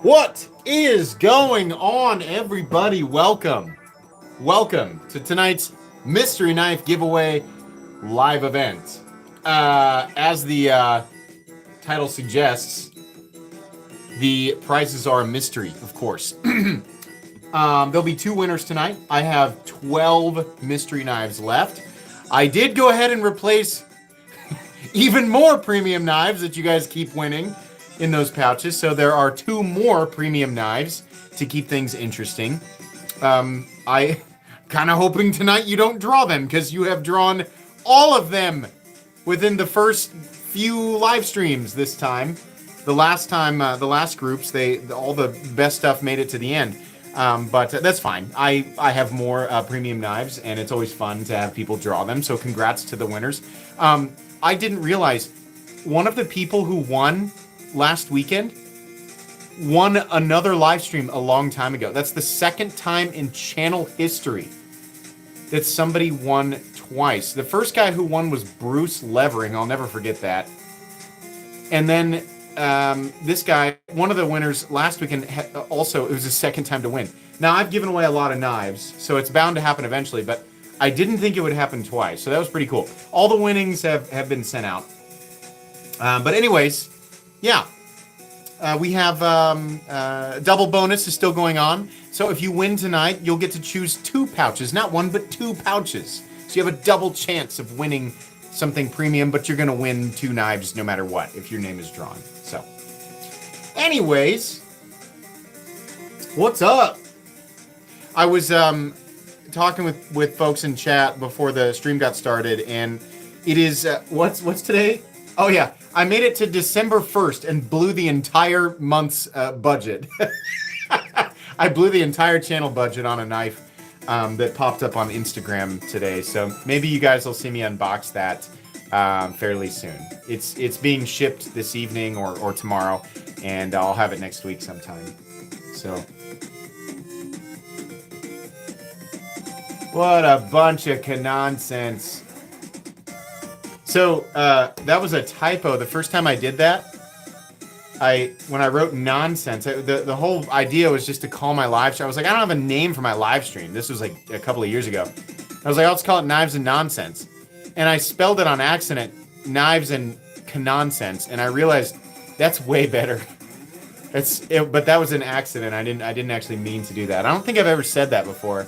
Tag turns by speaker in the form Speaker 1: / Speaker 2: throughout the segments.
Speaker 1: What is going on, everybody? Welcome to tonight's mystery knife giveaway live event. As the title suggests, the prizes are a mystery, of course. There'll be 2 winners tonight. I have 12 mystery knives left. I did go ahead and replace even more premium knives that you guys keep winning in those pouches. So there are 2 more premium knives to keep things interesting. I kind of hoping tonight you don't draw them, because you have drawn all of them within the first few live streams this time. The last time, the last groups, all the best stuff made it to the end. But that's fine. I have more premium knives, and it's always fun to have people draw them. So congrats to the winners. I didn't realize one of the people who won last weekend won another live stream a long time ago. That's the second time in channel history that somebody won twice. The first guy who won was Bruce Levering. I'll never forget that. And then this guy, one of the winners last weekend, also, it was his second time to win. Now, I've given away a lot of knives, so it's bound to happen eventually, but I didn't think it would happen twice, so that was pretty cool. All the winnings have been sent out. But anyways, yeah. We have double bonus is still going on. So if you win tonight, you'll get to choose 2 pouches. Not 1, but 2 pouches. So you have a double chance of winning something premium, but you're going to win 2 knives no matter what if your name is drawn. So anyways, what's up? I was talking with folks in chat before the stream got started, and it is what's today? Oh yeah, I made it to December 1st and blew the entire month's budget. I blew the entire channel budget on a knife that popped up on Instagram today. So maybe you guys will see me unbox that fairly soon. It's being shipped this evening or tomorrow, and I'll have it next week sometime. So what a bunch of Knonsense. So that was a typo. The first time I did that, when I wrote Knonsense, the whole idea was just to call my live stream. I was like, I don't have a name for my live stream. This was like a couple of years ago. I was like, I'll just call it Knives and Nonsense. And I spelled it on accident, Knives and Knonsense, and I realized that's way better. But that was an accident. I didn't actually mean to do that. I don't think I've ever said that before.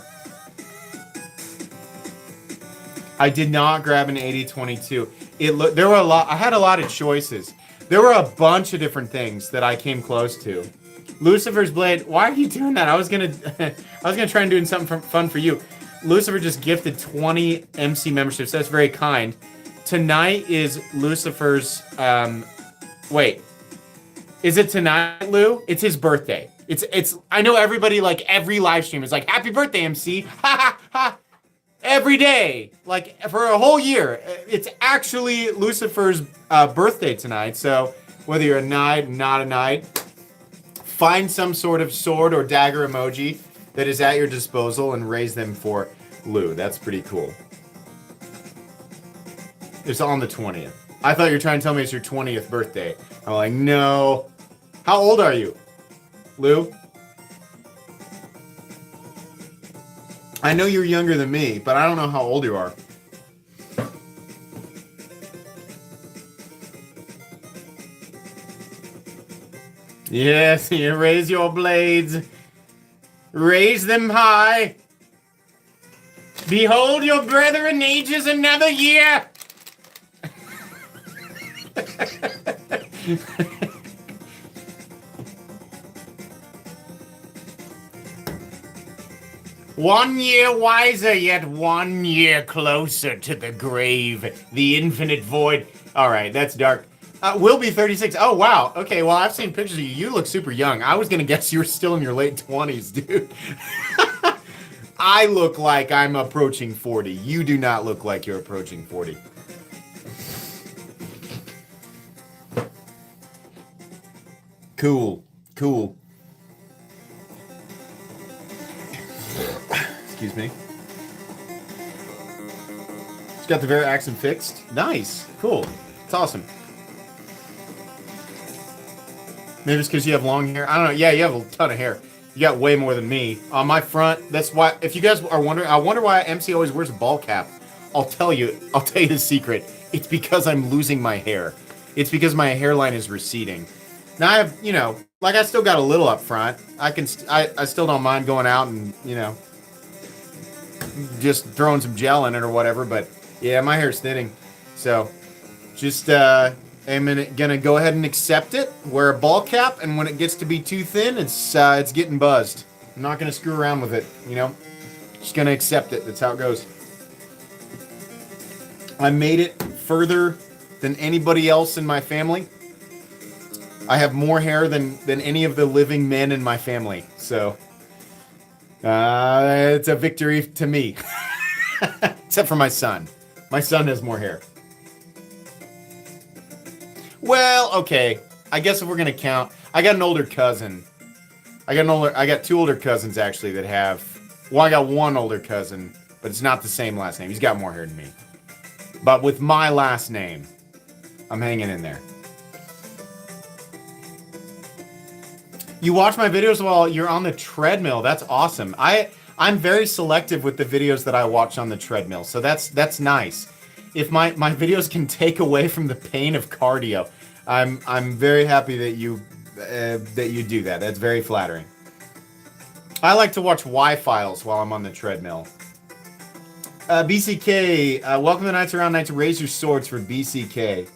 Speaker 1: I did not grab an 8022. There were a lot. I had a lot of choices. There were a bunch of different things that I came close to. Lucifer's Blade. Why are you doing that? I was gonna try and do something fun for you. Lucifer just gifted 20 MC memberships. That's very kind. Tonight is Lucifer's. Wait, is it tonight, Lou? It's his birthday. It's. I know everybody, like every live stream is like, "Happy birthday, MC!" Ha ha ha. Every day, like for a whole year. It's actually Lucifer's birthday tonight, so whether you're a knight, not a knight, find some sort of sword or dagger emoji that is at your disposal and raise them for Lou. That's pretty cool. It's on the 20th. I thought you were trying to tell me it's your 20th birthday. I'm like, no. How old are you, Lou? I know you're younger than me, but I don't know how old you are. Yes, you raise your blades. Raise them high. Behold, your brethren ages another year. One year wiser, yet 1 year closer to the grave, the infinite void. All right, that's dark. Will be 36. Oh, wow. Okay, well, I've seen pictures of you. You look super young. I was going to guess you were still in your late 20s, dude. I look like I'm approaching 40. You do not look like you're approaching 40. Cool. Cool. Excuse me. She's got the very accent fixed. Nice. Cool. It's awesome. Maybe it's because you have long hair. I don't know. Yeah, you have a ton of hair. You got way more than me. On my front, that's why, if you guys are wondering, I wonder why MC always wears a ball cap. I'll tell you the secret. It's because I'm losing my hair. It's because my hairline is receding. Now I have, like I still got a little up front. I still don't mind going out and, just throwing some gel in it or whatever, but yeah, my hair's thinning. So just, I'm gonna go ahead and accept it, wear a ball cap, and when it gets to be too thin, it's getting buzzed. I'm not gonna screw around with it, Just gonna accept it. That's how it goes. I made it further than anybody else in my family. I have more hair than any of the living men in my family. So, it's a victory to me. Except for my son. My son has more hair. Well, okay. I guess if we're going to count, I got an older cousin. I got two older cousins, actually, that have... Well, I got one older cousin, but it's not the same last name. He's got more hair than me. But with my last name, I'm hanging in there. You watch my videos while you're on the treadmill. That's awesome. I'm very selective with the videos that I watch on the treadmill, so that's nice. If my videos can take away from the pain of cardio, I'm very happy that you do that. That's very flattering. I like to watch Y-Files while I'm on the treadmill. BCK, welcome to Knights Around Night to raise your swords for BCK.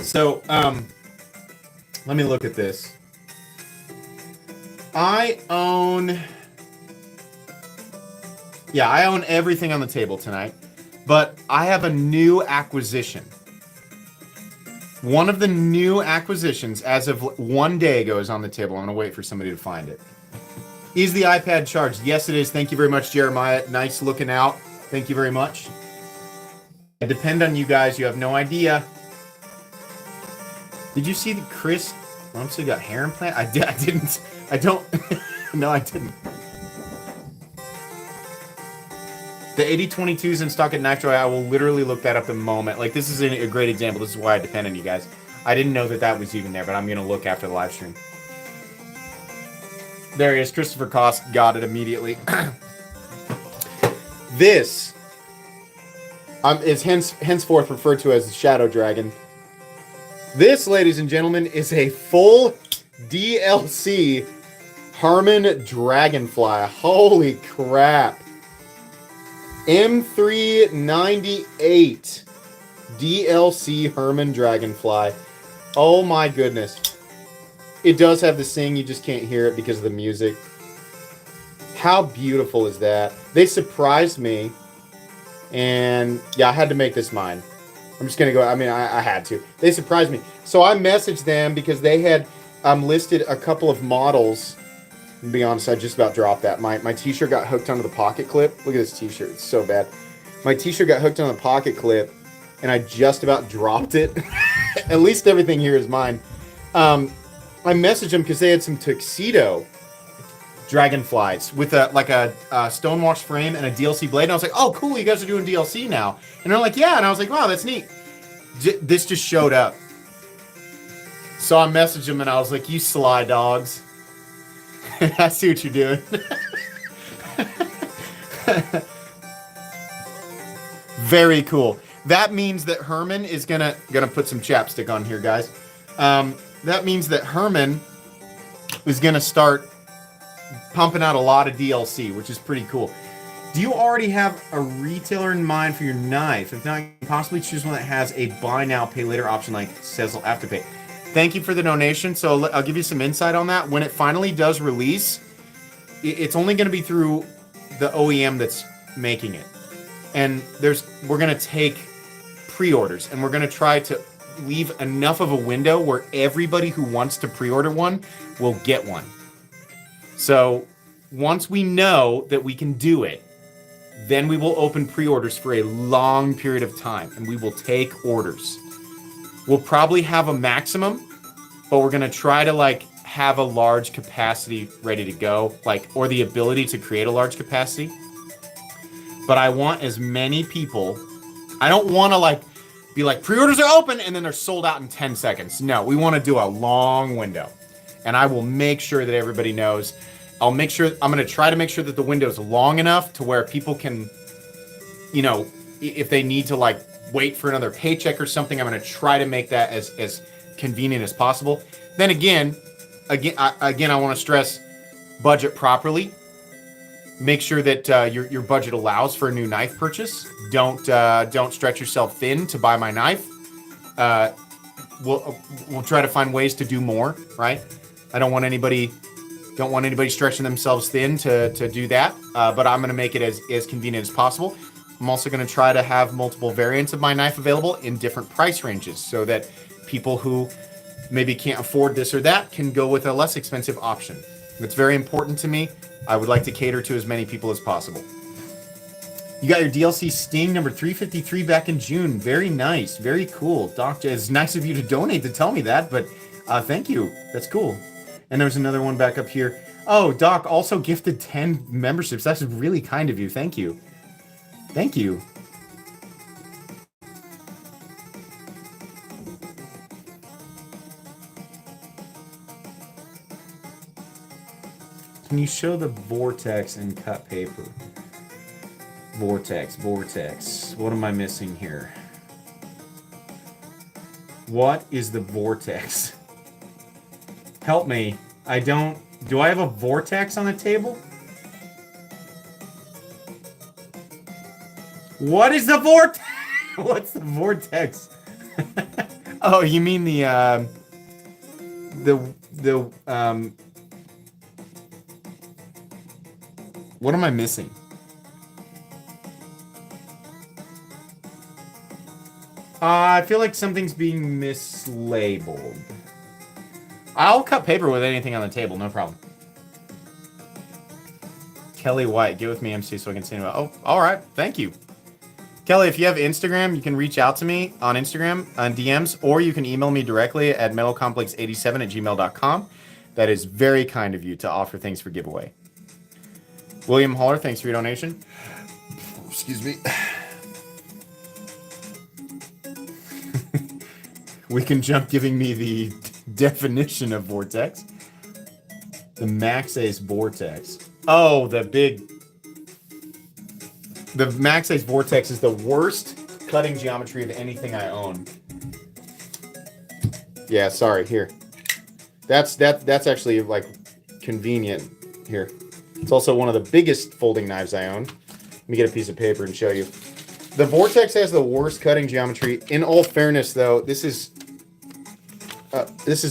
Speaker 1: So, let me look at this. I own everything on the table tonight, but I have a new acquisition. One of the new acquisitions, as of 1 day ago, is on the table. I'm going to wait for somebody to find it. Is the iPad charged? Yes, it is. Thank you very much, Jeremiah. Nice looking out. Thank you very much. I depend on you guys. You have no idea. Did you see that Chris Rumsey got hair implant? I didn't. I don't. No, I didn't. The 8022 is in stock at Knife Joy. I will literally look that up in a moment. Like, this is a great example. This is why I depend on you guys. I didn't know that was even there, but I'm going to look after the live stream. There he is. Christopher Kosk got it immediately. This is henceforth referred to as the Shadow Dragon. This, ladies and gentlemen, is a full DLC Harmon Dragonfly. Holy crap. M398 DLC Herman Dragonfly. Oh my goodness. It does have the sing, you just can't hear it because of the music. How beautiful is that? They surprised me. And yeah, I had to make this mine. I'm just going to go, I had to. They surprised me. So I messaged them because they had listed a couple of models. To be honest, I just about dropped that. My t-shirt got hooked onto the pocket clip. Look at this t-shirt. It's so bad. My t-shirt got hooked on the pocket clip, and I just about dropped it. At least everything here is mine. I messaged them because they had some tuxedo dragonflies with a stonewashed frame and a DLC blade. And I was like, oh, cool, you guys are doing DLC now. And they're like, yeah. And I was like, wow, that's neat. This just showed up. So I messaged them, and I was like, you sly dogs. I see what you're doing. Very cool. That means that Herman is gonna put some chapstick on here, guys. That means that Herman is gonna start pumping out a lot of DLC, which is pretty cool. Do you already have a retailer in mind for your knife? If not, you can possibly choose one that has a buy now, pay later option like Sezzle Afterpay. Thank you for the donation. So I'll give you some insight on that. When it finally does release, it's only going to be through the OEM that's making it. And we're going to take pre-orders, and we're going to try to leave enough of a window where everybody who wants to pre-order one will get one. So once we know that we can do it, then we will open pre-orders for a long period of time, and we will take orders. We'll probably have a maximum, but we're going to try to have a large capacity ready to go, or the ability to create a large capacity. But I want as many people I don't want to like be like pre-orders are open and then they're sold out in 10 seconds. No, we want to do a long window. And I will make sure that everybody knows. I'm going to try to make sure that the window is long enough to where people can, you know, if they need to like wait for another paycheck or something, I'm going to try to make that as convenient as possible. Then again, I want to stress budget properly. Make sure that your budget allows for a new knife purchase. Don't stretch yourself thin to buy my knife. We'll try to find ways to do more, right? I don't want anybody stretching themselves thin to do that. But I'm going to make it as convenient as possible. I'm also going to try to have multiple variants of my knife available in different price ranges so that people who maybe can't afford this or that can go with a less expensive option. It's very important to me. I would like to cater to as many people as possible. You got your DLC Sting number 353 back in June. Very nice. Very cool. Doc, it's nice of you to donate to tell me that, but thank you. That's cool. And there's another one back up here. Oh, Doc also gifted 10 memberships. That's really kind of you. Thank you. Thank you. Can you show the vortex and cut paper? Vortex. What am I missing here? What is the vortex? Help me. Do I have a vortex on the table? What is the vortex? What's the vortex? Oh, you mean the what am I missing? I feel like something's being mislabeled. I'll cut paper with anything on the table, no problem. Kelly White, get with me, MC, so I can see about. Oh, all right, thank you. Kelly, if you have Instagram, you can reach out to me on Instagram, on DMs, or you can email me directly at metalcomplex87@gmail.com. That is very kind of you to offer things for giveaway. William Haller, thanks for your donation. Excuse me. We can jump giving me the definition of vortex. The Max Ace vortex. Oh, the Max Ace vortex is the worst cutting geometry of anything I own. Yeah, sorry, here. That's actually like convenient here. It's also one of the biggest folding knives I own. Let me get a piece of paper and show you. The vortex has the worst cutting geometry. In all fairness, though, this is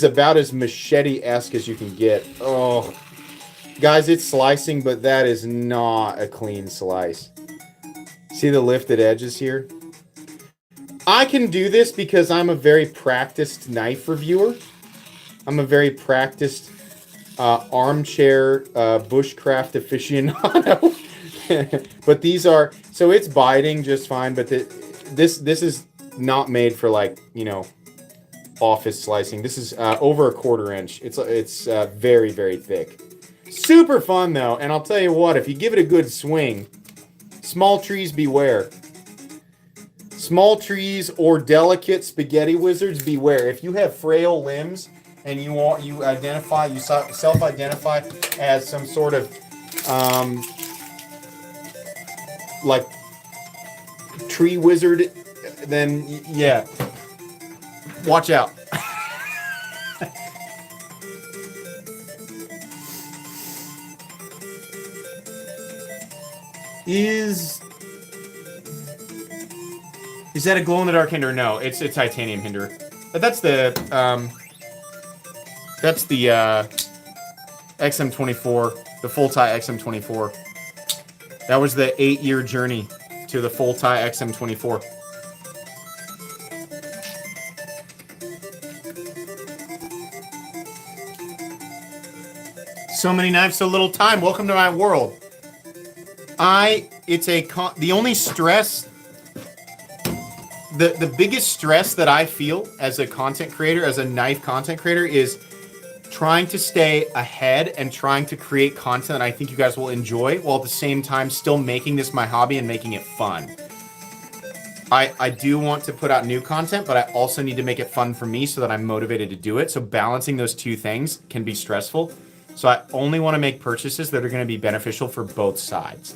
Speaker 1: about as machete-esque as you can get. Oh, guys, it's slicing, but that is not a clean slice. See the lifted edges here? I can do this because I'm a very practiced knife reviewer. I'm a very practiced armchair bushcraft aficionado. But these are, so it's biting just fine, but this is not made for, like, you know, office slicing. This is over a 1/4 inch. It's very, very thick. Super fun though, and I'll tell you what, if you give it a good swing, small trees beware. Small trees or delicate spaghetti wizards beware. If you have frail limbs and you self-identify as some sort of like tree wizard, then yeah, watch out. Is that a glow-in-the-dark hinder? No, it's a titanium hinder. But that's the XM24, the full-tie XM24. That was the 8-year journey to the full-tie XM24. So many knives, so little time. Welcome to my world. The only stress, the biggest stress that I feel as a content creator, as a knife content creator, is trying to stay ahead and trying to create content that I think you guys will enjoy, while at the same time still making this my hobby and making it fun. I do want to put out new content, but I also need to make it fun for me so that I'm motivated to do it. So balancing those two things can be stressful. So I only want to make purchases that are going to be beneficial for both sides.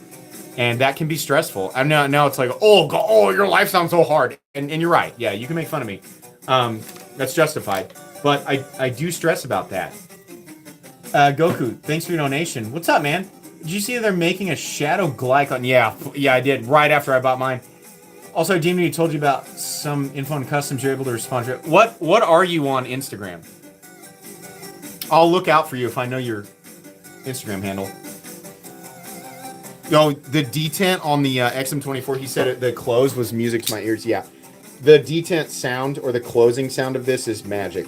Speaker 1: And that can be stressful. And now it's like, oh, your life sounds so hard. And you're right. Yeah, you can make fun of me. That's justified. But I do stress about that. Goku, thanks for your donation. What's up, man? Did you see they're making a Shadow Glycon? Yeah, I did. Right after I bought mine. Also, Demon told you about some info on customs you're able to respond to. What are you on Instagram? I'll look out for you if I know your Instagram handle. Oh, the detent on the XM24, he said the close was music to my ears. Yeah. The detent sound or the closing sound of this is magic.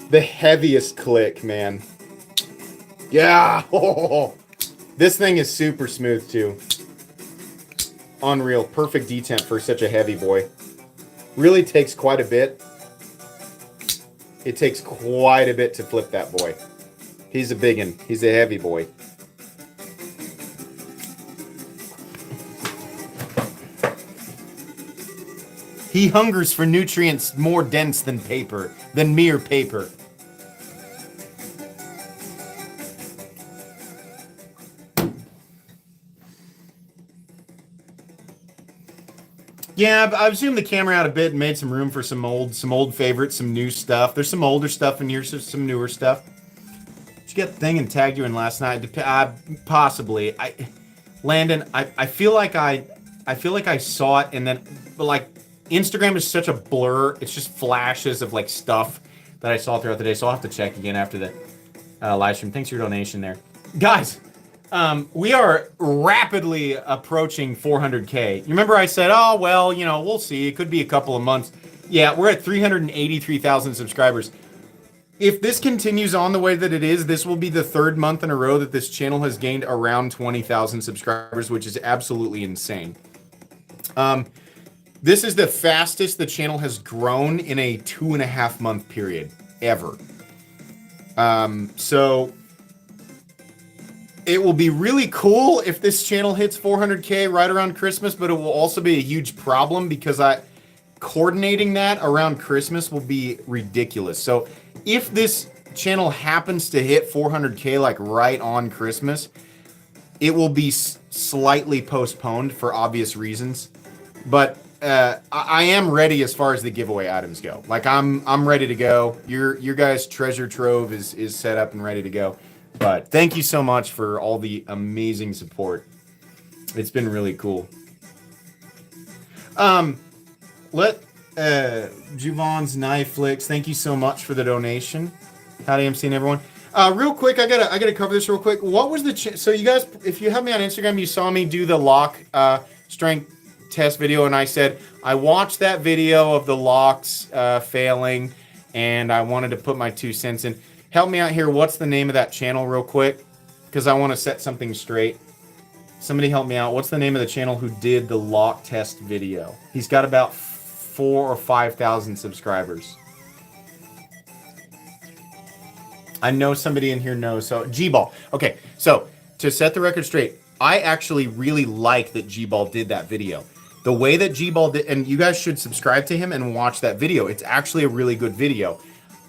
Speaker 1: The heaviest click, man. Yeah. Oh, this thing is super smooth, too. Unreal. Perfect detent for such a heavy boy. Really takes quite a bit. It takes quite a bit to flip that boy. He's a biggin. He's a heavy boy. He hungers for nutrients more dense than paper, than mere paper. Yeah, I've zoomed the camera out a bit and made some room for some old favorites, some new stuff. There's some older stuff in here, some newer stuff. Did you get the thing and tagged you in last night? Possibly. Landon, I feel like I saw it and then, but like Instagram is such a blur. It's just flashes of like stuff that I saw throughout the day. So I'll have to check again after the live stream. Thanks for your donation there, guys. We are rapidly approaching 400K. You remember I said, oh, well, you know, we'll see. It could be a couple of months. Yeah, we're at 383,000 subscribers. If this continues on the way that it is, this will be the third month in a row that this channel has gained around 20,000 subscribers, which is absolutely insane. This is the fastest the channel has grown in a 2.5 month period ever. So it will be really cool if this channel hits 400K right around Christmas, but it will also be a huge problem because coordinating that around Christmas will be ridiculous. So if this channel happens to hit 400K like right on Christmas, it will be slightly postponed for obvious reasons. But I am ready as far as the giveaway items go. Like I'm ready to go. Your guys' treasure trove is set up and ready to go. But thank you so much for all the amazing support. It's been really cool. Juvan's Knife Flicks, thank you so much for the donation. Howdy, I'm seeing everyone. Real quick, I gotta cover this real quick. What was the so you guys, if you have me on Instagram, you saw me do the lock strength test video, and I said I watched that video of the locks failing, and I wanted to put my 2 cents in. Help me out here. What's the name of that channel real quick? Because I want to set something straight. Somebody help me out. What's the name of the channel who did the lock test video? He's got about 4,000 or 5,000 subscribers. I know somebody in here knows. So G-Ball. Okay, so to set the record straight, I actually really like that G-Ball did that video. The way that G-Ball did, and you guys should subscribe to him and watch that video. It's actually a really good video.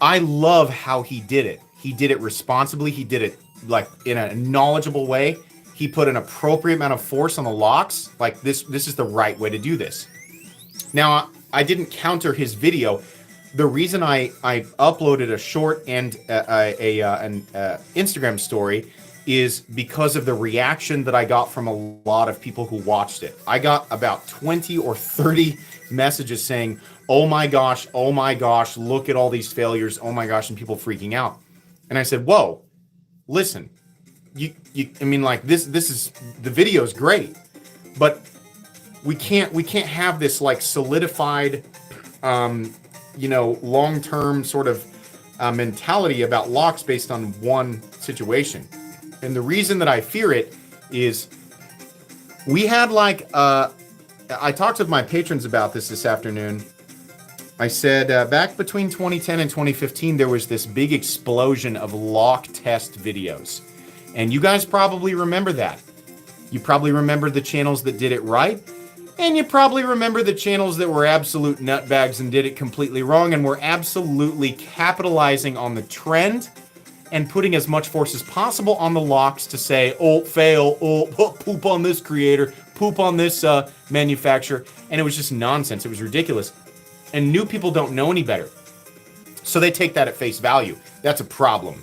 Speaker 1: I love how he did it. He did it responsibly. He did it like in a knowledgeable way. He put an appropriate amount of force on the locks. Like this is the right way to do this. Now, I didn't counter his video. The reason I uploaded a short and an Instagram story is because of the reaction that I got from a lot of people who watched it. I got about 20 or 30 messages saying, oh my gosh, look at all these failures, oh my gosh, and people freaking out. And I said, whoa, listen, I mean, like this is, the video is great, but we can't have this like solidified, long-term sort of mentality about locks based on one situation. And the reason that I fear it is we had like, I talked with my patrons about this afternoon. I said back between 2010 and 2015, there was this big explosion of lock test videos. And you guys probably remember that. You probably remember the channels that did it right, and you probably remember the channels that were absolute nutbags and did it completely wrong and were absolutely capitalizing on the trend and putting as much force as possible on the locks to say, oh, fail, oh, poop on this creator, poop on this manufacturer. And it was just nonsense. It was ridiculous. And new people don't know any better. So they take that at face value. That's a problem.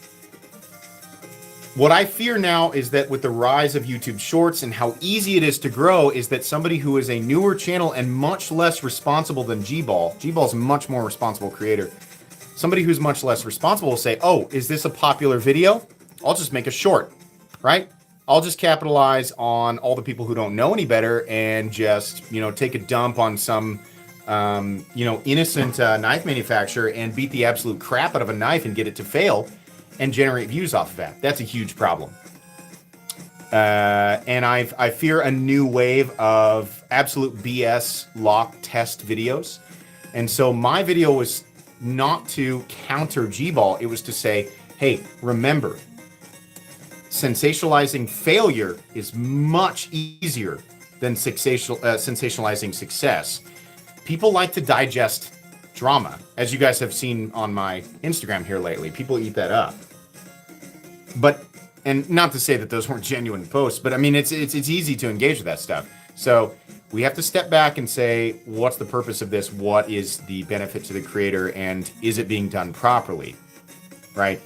Speaker 1: What I fear now is that with the rise of YouTube Shorts and how easy it is to grow, is that somebody who is a newer channel and much less responsible than G-Ball's a much more responsible creator. Somebody who's much less responsible will say, oh, is this a popular video? I'll just make a short, right? I'll just capitalize on all the people who don't know any better and just, take a dump on some, innocent knife manufacturer and beat the absolute crap out of a knife and get it to fail and generate views off of that. That's a huge problem. And I fear a new wave of absolute BS lock test videos. And so my video was not to counter G-Ball. It was to say, hey, remember, sensationalizing failure is much easier than sensationalizing success. People like to digest drama, as you guys have seen on my Instagram here lately. People eat that up. But, and not to say that those weren't genuine posts, but I mean, it's easy to engage with that stuff. So we have to step back and say, what's the purpose of this? What is the benefit to the creator? And is it being done properly? Right?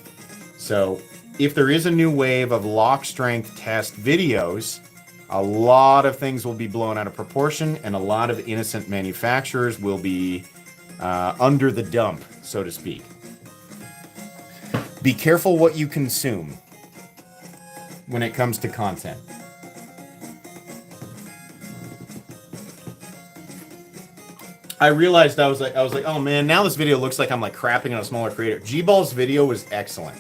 Speaker 1: So if there is a new wave of lock strength test videos, a lot of things will be blown out of proportion and a lot of innocent manufacturers will be under the dump, so to speak. Be careful what you consume when it comes to content. I realized I was like, oh man, now this video looks like I'm like crapping on a smaller creator. G-Ball's video was excellent.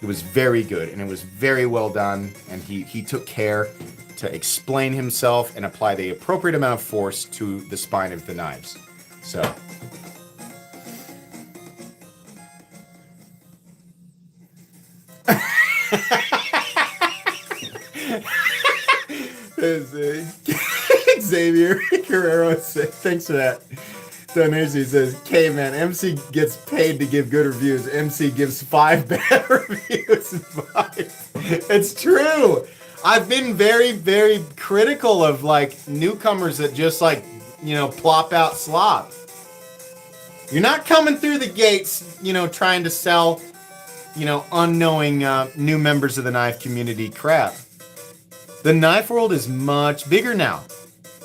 Speaker 1: It was very good and it was very well done. And he took care to explain himself and apply the appropriate amount of force to the spine of the knives. So. Xavier Guerrero says, thanks for that donation. He says, "K man, MC gets paid to give good reviews. MC gives 5 bad reviews and 5." It's true. I've been very, very critical of like newcomers that just like, plop out slop. You're not coming through the gates, trying to sell, unknowing new members of the knife community crap. The knife world is much bigger now.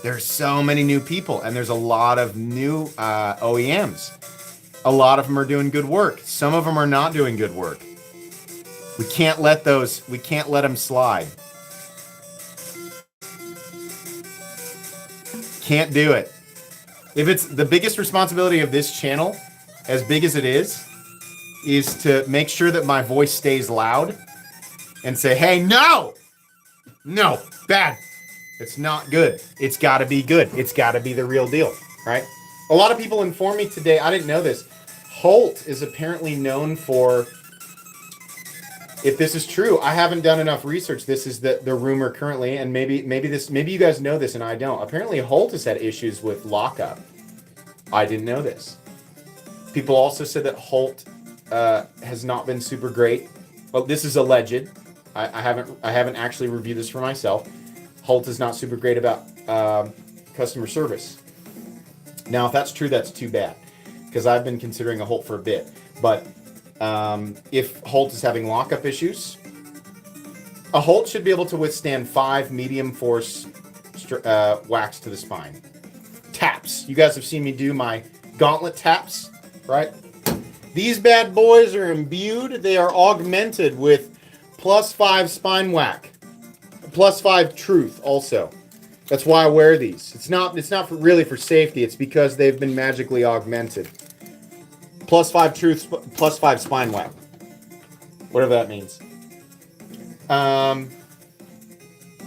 Speaker 1: There's so many new people, and there's a lot of new OEMs. A lot of them are doing good work. Some of them are not doing good work. We can't let them slide. Can't do it. If it's the biggest responsibility of this channel, as big as it is to make sure that my voice stays loud and say, hey, no, bad. It's not good. It's got to be good. It's got to be the real deal, right? A lot of people informed me today, I didn't know this, Holt is apparently known for, if this is true, I haven't done enough research. This is the rumor currently, and maybe you guys know this and I don't. Apparently Holt has had issues with lockup. I didn't know this. People also said that Holt has not been super great. Well, this is alleged. I haven't actually reviewed this for myself. Holt is not super great about customer service. Now, if that's true, that's too bad, because I've been considering a Holt for a bit. But if Holt is having lockup issues, a Holt should be able to withstand 5 medium force whacks to the spine. Taps. You guys have seen me do my gauntlet taps, right? These bad boys are imbued. They are augmented with +5 spine whack. +5 truth also. That's why I wear these. It's not really for safety. It's because they've been magically augmented. +5 truth, +5 spine whack. Whatever that means.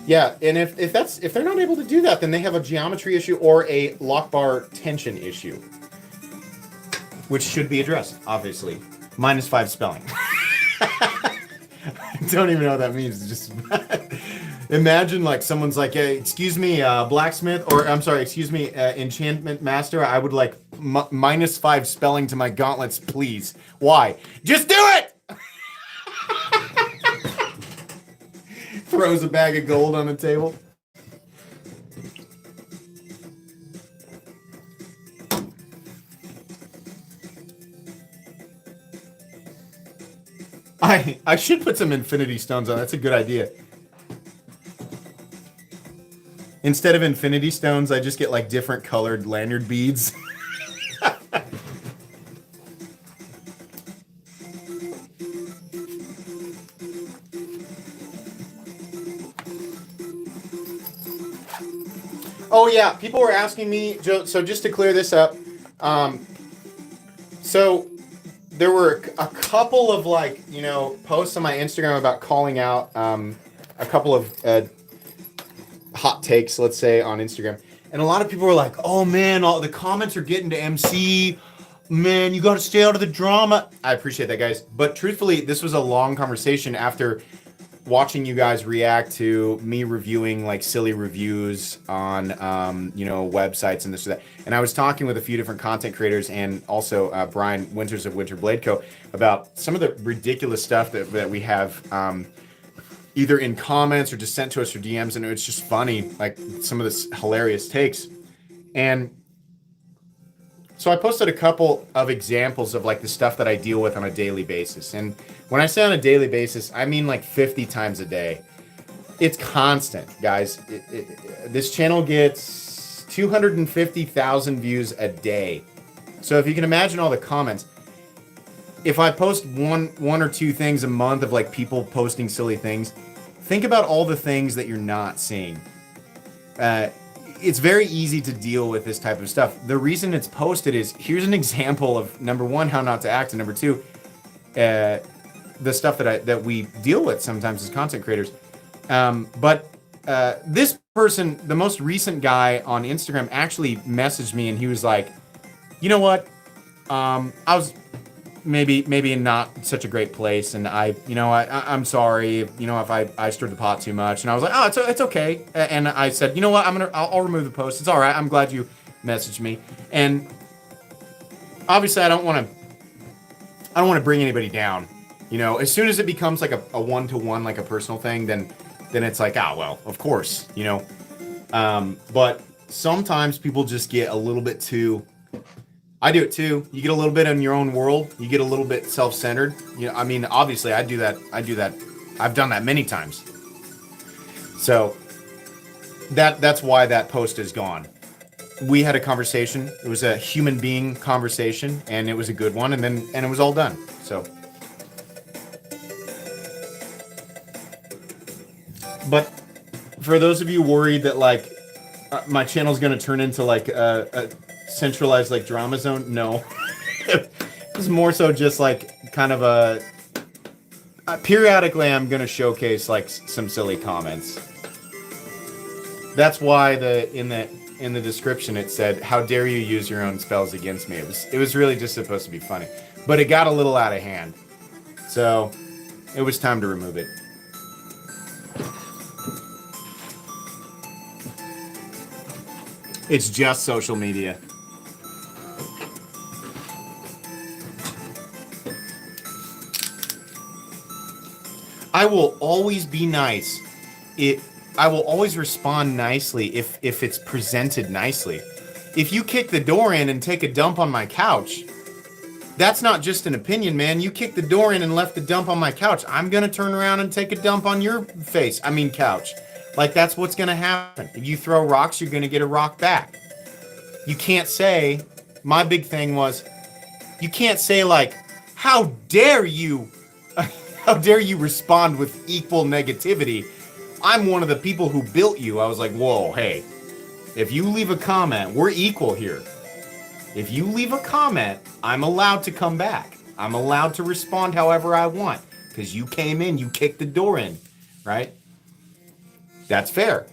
Speaker 1: Yeah, and if they're not able to do that, then they have a geometry issue or a lock bar tension issue, which should be addressed, obviously. -5 spelling. I don't even know what that means. It's just Imagine like someone's like, hey, excuse me, blacksmith, or I'm sorry, excuse me, enchantment master. I would like -5 spelling to my gauntlets, please. Why? Just do it! Throws a bag of gold on the table. I should put some infinity stones on. That's a good idea. Instead of infinity stones, I just get like different colored lanyard beads. Oh yeah, people were asking me, so just to clear this up, so there were a couple of like, you know, posts on my Instagram about calling out a couple of hot takes, let's say, on Instagram. And a lot of people were like, oh man, all the comments are getting to MC. Man, you got to stay out of the drama. I appreciate that, guys. But truthfully, this was a long conversation after watching you guys react to me reviewing like silly reviews on you know, websites and this or that. And I was talking with a few different content creators and also Brian Winters of Winter Blade Co. about some of the ridiculous stuff that we have either in comments or just sent to us through DMs, and it's just funny, like some of this hilarious takes. And so I posted a couple of examples of like the stuff that I deal with on a daily basis. And when I say on a daily basis, I mean like 50 times a day. It's constant, guys. This channel gets 250,000 views a day. So if you can imagine all the comments, if I post one or two things a month of like people posting silly things, think about all the things that you're not seeing. It's very easy to deal with this type of stuff. The reason it's posted is, here's an example of, number one, how not to act, and number two, the stuff that we deal with sometimes as content creators. But this person, the most recent guy on Instagram, actually messaged me, and he was like, you know what? I was maybe in not such a great place, and I'm sorry, you know, if I stirred the pot too much. And I was like, oh, it's okay. And I said, you know what, I'll remove the post. It's all right. I'm glad you messaged me. And obviously, I don't want to bring anybody down. You know, as soon as it becomes like a one-to-one, like a personal thing, then it's like, ah, well, of course, you know. But sometimes people just get a little bit too. I do it too. You get a little bit in your own world. You get a little bit self-centered. You know, I mean, obviously, I do that. I've done that many times. So that's why that post is gone. We had a conversation. It was a human being conversation, and it was a good one. And it was all done. So, but for those of you worried that like my channel is going to turn into like a centralized like drama zone, no. It's more so just like kind of a periodically I'm gonna showcase like some silly comments. That's why in the description it said, how dare you use your own spells against me. It was really just supposed to be funny, but it got a little out of hand, so it was time to remove it. It's just social media. I will always be nice. I will always respond nicely if it's presented nicely. If you kick the door in and take a dump on my couch, that's not just an opinion, man. You kicked the door in and left the dump on my couch. I'm gonna turn around and take a dump on your couch. Like, that's what's gonna happen. If you throw rocks, you're gonna get a rock back. You can't say, my big thing was, you can't say like, how dare you respond with equal negativity? I'm one of the people who built you. I was like, whoa, hey, if you leave a comment, we're equal here. If you leave a comment, I'm allowed to come back. I'm allowed to respond however I want, because you came in, you kicked the door in, right? That's fair.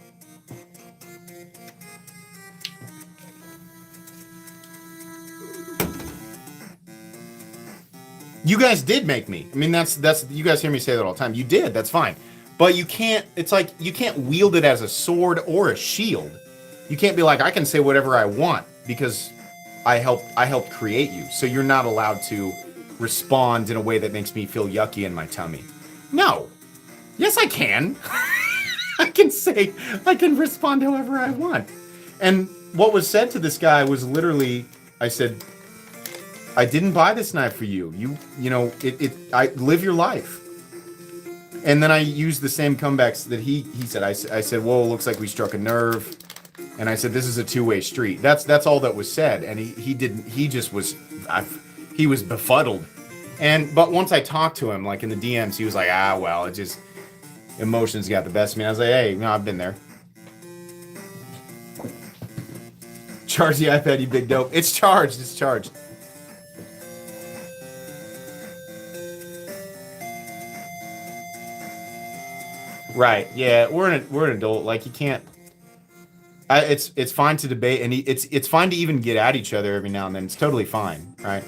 Speaker 1: You guys did make me. I mean, that's you guys hear me say that all the time. You did. That's fine. But you can't, it's like, you can't wield it as a sword or a shield. You can't be like, I can say whatever I want because I helped create you. So you're not allowed to respond in a way that makes me feel yucky in my tummy. No. Yes, I can. I can respond however I want. And what was said to this guy was literally, I said, I didn't buy this knife for you. I live your life. And then I used the same comebacks that he said. I said, whoa, looks like we struck a nerve. And I said, this is a two-way street. That's all that was said. And he was befuddled. But once I talked to him, like in the DMs, he was like, well, it just, emotions got the best of me. I was like, hey, no, I've been there. Charge the iPad, you big dope. It's charged. Right. Yeah, we're an adult. Like, you can't. It's fine to debate, and it's fine to even get at each other every now and then. It's totally fine, right?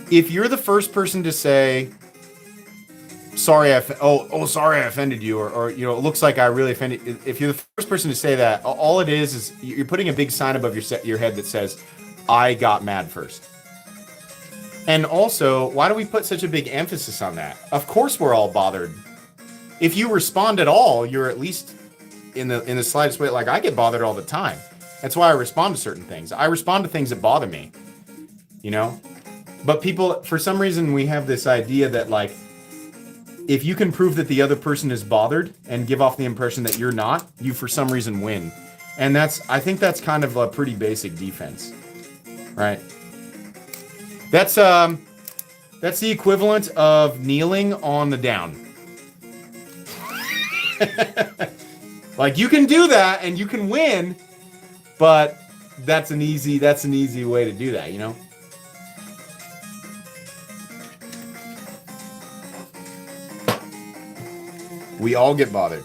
Speaker 1: If you're the first person to say, sorry, sorry I offended you, or it looks like I really offended. If you're the first person to say that, all it is you're putting a big sign above your head that says, I got mad first. And also, why do we put such a big emphasis on that? Of course we're all bothered. If you respond at all, you're at least in the slightest way. Like, I get bothered all the time. That's why I respond to certain things. I respond to things that bother me, But people, for some reason, we have this idea that, like, if you can prove that the other person is bothered and give off the impression that you're not, you for some reason win. And I think that's kind of a pretty basic defense, right? That's the equivalent of kneeling on the down. Like, you can do that and you can win, but that's an easy way to do that, We all get bothered.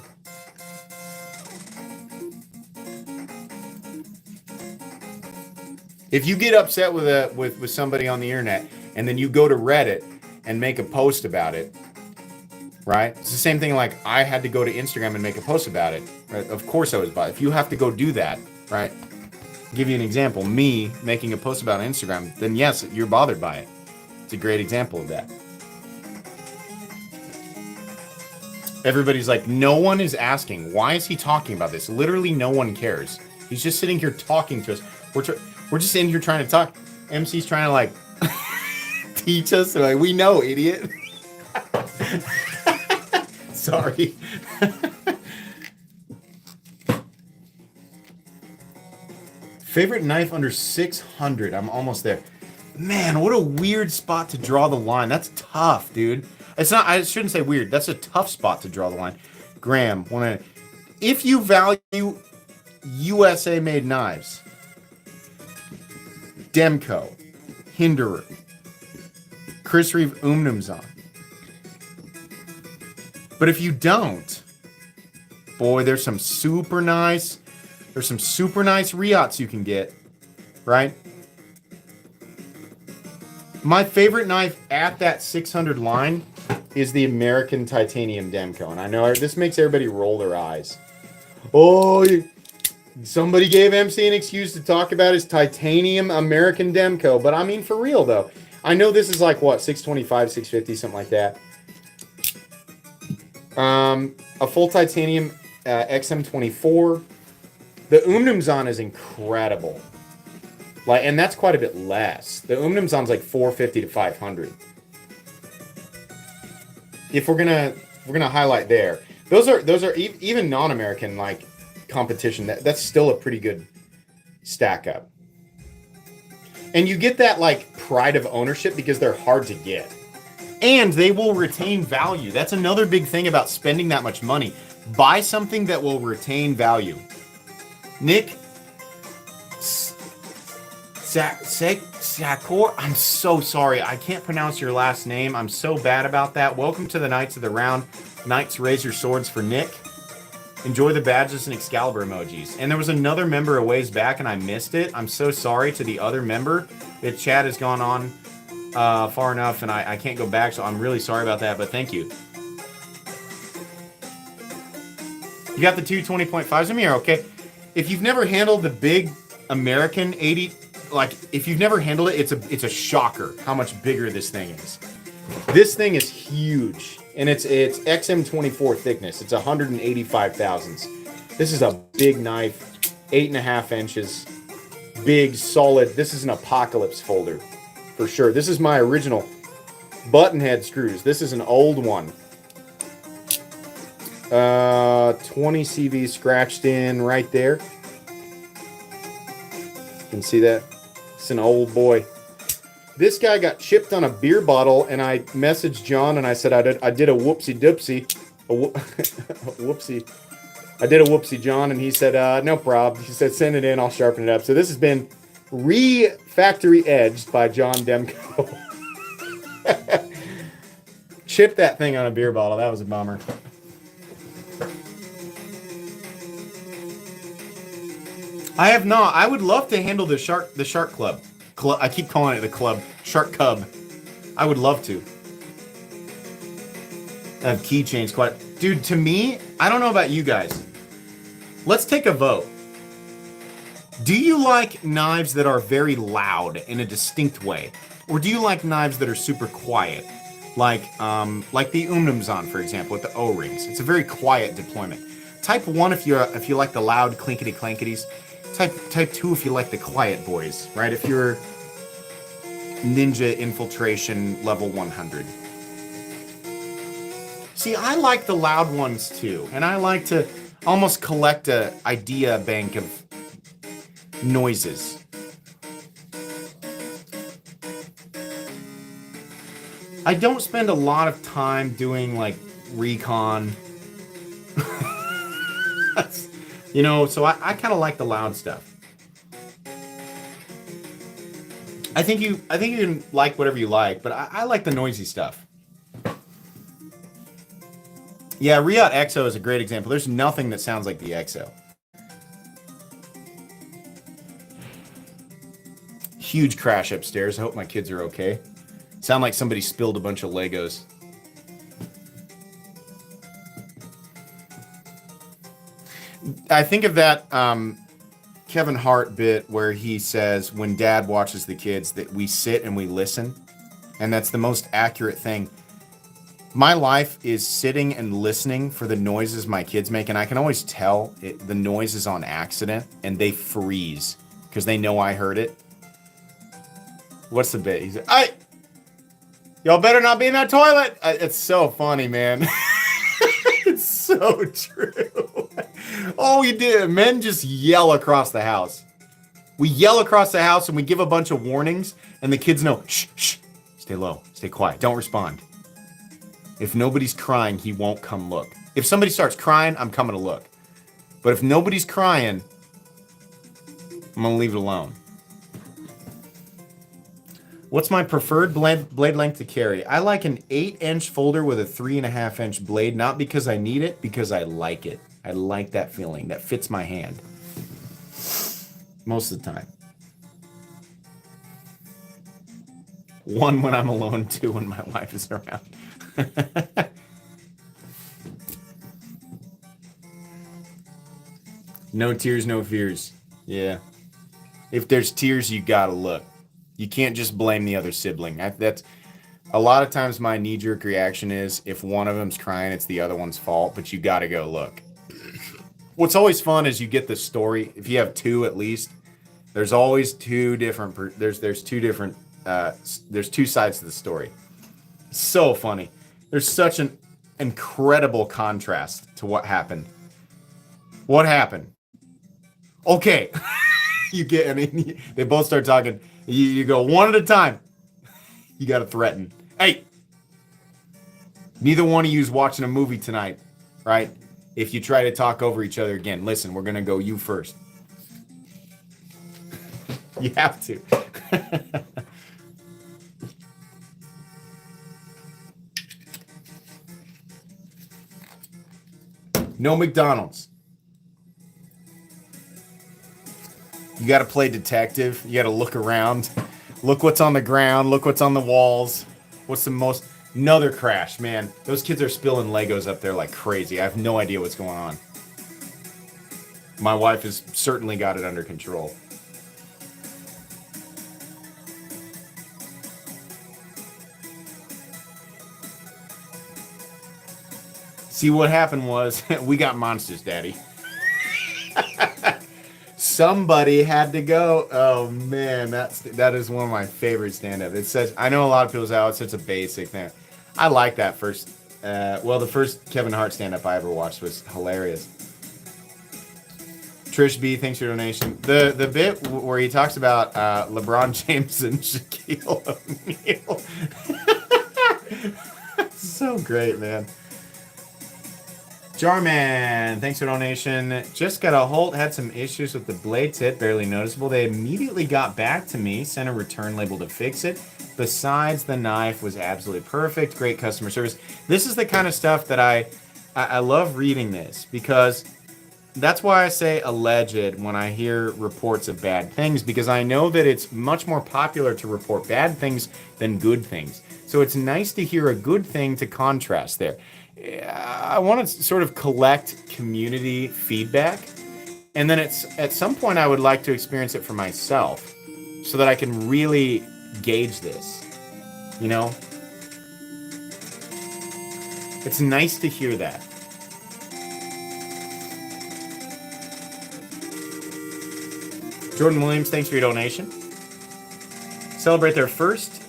Speaker 1: If you get upset with somebody on the internet and then you go to Reddit and make a post about it, right? It's the same thing. Like, I had to go to Instagram and make a post about it. Right? Of course I was bothered. If you have to go do that, right? I'll give you an example. Me making a post about Instagram, then yes, you're bothered by it. It's a great example of that. Everybody's like, no one is asking, why is he talking about this? Literally no one cares. He's just sitting here talking to us. We're just in here trying to talk. MC's trying to, like, teach us. Like, we know, idiot. Sorry. Favorite knife under 600. I'm almost there. Man, what a weird spot to draw the line. That's tough, dude. It's not, I shouldn't say weird. That's a tough spot to draw the line. Graham, if you value USA made knives, Demco, Hinderer, Chris Reeve Knonsense. But if you don't, boy, there's some super nice Riots you can get, right? My favorite knife at that 600 line is the American Titanium Demco. And I know this makes everybody roll their eyes. Oh, somebody gave MC an excuse to talk about his Titanium American Demco. But I mean, for real, though. I know this is like, what, 625, 650, something like that. A full Titanium XM24. The Knonsense is incredible. Like, and that's quite a bit less. The Knonsense like 450 to 500. If we're gonna highlight there, those are even non-American like competition. That's still a pretty good stack up. And you get that like pride of ownership because they're hard to get, and they will retain value. That's another big thing about spending that much money. Buy something that will retain value. Nick Sakor, I'm so sorry. I can't pronounce your last name. I'm so bad about that. Welcome to the Knights of the Round. Knights, raise your swords for Nick. Enjoy the badges and Excalibur emojis. And there was another member a ways back and I missed it. I'm so sorry to the other member. The chat has gone on far enough and I can't go back, so I'm really sorry about that, but thank you. You got the two 20.5s in here, okay? If you've never handled the big American 80, like if you've never handled it, it's a shocker how much bigger this thing is. This thing is huge, and it's XM24 thickness. It's 185 thousandths. This is a big knife, 8.5 inches, big, solid. This is an apocalypse folder for sure. This is my original button head screws. This is an old one. 20 CV scratched in right there. You can see that. It's an old boy. This guy got chipped on a beer bottle, and I messaged John and I said I did a whoopsie doopsie. Whoopsie. I did a whoopsie, John, and he said, no problem. He said, send it in, I'll sharpen it up. So this has been re-factory edged by John Demco. Chipped that thing on a beer bottle. That was a bummer. I have not. I would love to handle the shark club. I keep calling it the club. Shark cub. I would love to. I have keychains quite. Dude, to me, I don't know about you guys. Let's take a vote. Do you like knives that are very loud in a distinct way? Or do you like knives that are super quiet? Like the Umnumzan, for example, with the O-rings. It's a very quiet deployment. Type 1 if you like the loud clinkety clankities. Type 2 if you like the quiet boys, right? If you're ninja infiltration level 100. See, I like the loud ones too, and I like to almost collect a idea bank of noises. I don't spend a lot of time doing like recon. You know, so I kind of like the loud stuff. I think you can like whatever you like, but I like the noisy stuff. Yeah, Riot EXO is a great example. There's nothing that sounds like the EXO. Huge crash upstairs. I hope my kids are okay. Sound like somebody spilled a bunch of Legos. I think of that Kevin Hart bit where he says when dad watches the kids that we sit and we listen. And that's the most accurate thing. My life is sitting and listening for the noises my kids make. And I can always tell the noise is on accident and they freeze because they know I heard it. What's the bit? He's like, "Hey, y'all better not be in that toilet." It's so funny, man. It's so true. Oh, we did. Men just yell across the house. We yell across the house and we give a bunch of warnings, and the kids know, shh, shh, stay low, stay quiet, don't respond. If nobody's crying, he won't come look. If somebody starts crying, I'm coming to look. But if nobody's crying, I'm going to leave it alone. What's my preferred blade length to carry? I like an 8-inch folder with a 3.5-inch blade, not because I need it, because I like it. I like that feeling. That fits my hand. Most of the time. 1 when I'm alone, 2 when my wife is around. No tears, no fears. Yeah. If there's tears, you gotta look. You can't just blame the other sibling. That's a lot of times my knee-jerk reaction is if one of them's crying, it's the other one's fault, but you gotta go look. What's always fun is you get the story. If you have 2 at least, there's always 2 different. There's 2 different. There's 2 sides to the story. It's so funny. There's such an incredible contrast to what happened. What happened? Okay, you get. I mean, they both start talking. You go one at a time. You got to threaten. Hey, neither one of you is watching a movie tonight, right? If you try to talk over each other again, listen, we're going to go you first. You have to. No McDonald's. You got to play detective. You got to look around. Look what's on the ground. Look what's on the walls. What's the most... Another crash, man. Those kids are spilling Legos up there like crazy. I have no idea what's going on. My wife has certainly got it under control. See, what happened was we got monsters, Daddy. Somebody had to go. Oh man, that is one of my favorite stand-up. It says, I know a lot of people say, oh, it's such a basic thing. I like that first. Well, the first Kevin Hart stand-up I ever watched was hilarious. Trish B, thanks for your donation. The bit where he talks about LeBron James and Shaquille O'Neal. So great, man. Jarman, thanks for donation. Just got a hold, had some issues with the blade tip, barely noticeable. They immediately got back to me, sent a return label to fix it. Besides, the knife was absolutely perfect. Great customer service. This is the kind of stuff that I love reading this, because that's why I say alleged when I hear reports of bad things, because I know that it's much more popular to report bad things than good things. So it's nice to hear a good thing to contrast there. I want to sort of collect community feedback, and then at some point I would like to experience it for myself so that I can really gauge this, you know? It's nice to hear that. Jordan Williams, thanks for your donation. Celebrate their first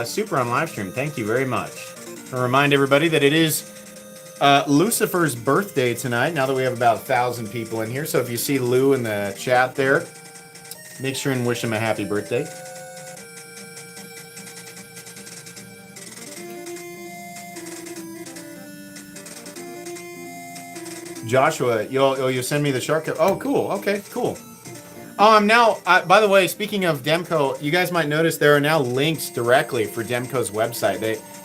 Speaker 1: super on live stream. Thank you very much. I'll remind everybody that it is Lucifer's birthday tonight, now that we have about 1,000 people in here. So if you see Lou in the chat there, make sure and wish him a happy birthday. Joshua, you'll send me the shark cover. Oh, cool. Okay, cool. Now, by the way, speaking of Demco, you guys might notice there are now links directly for Demco's website.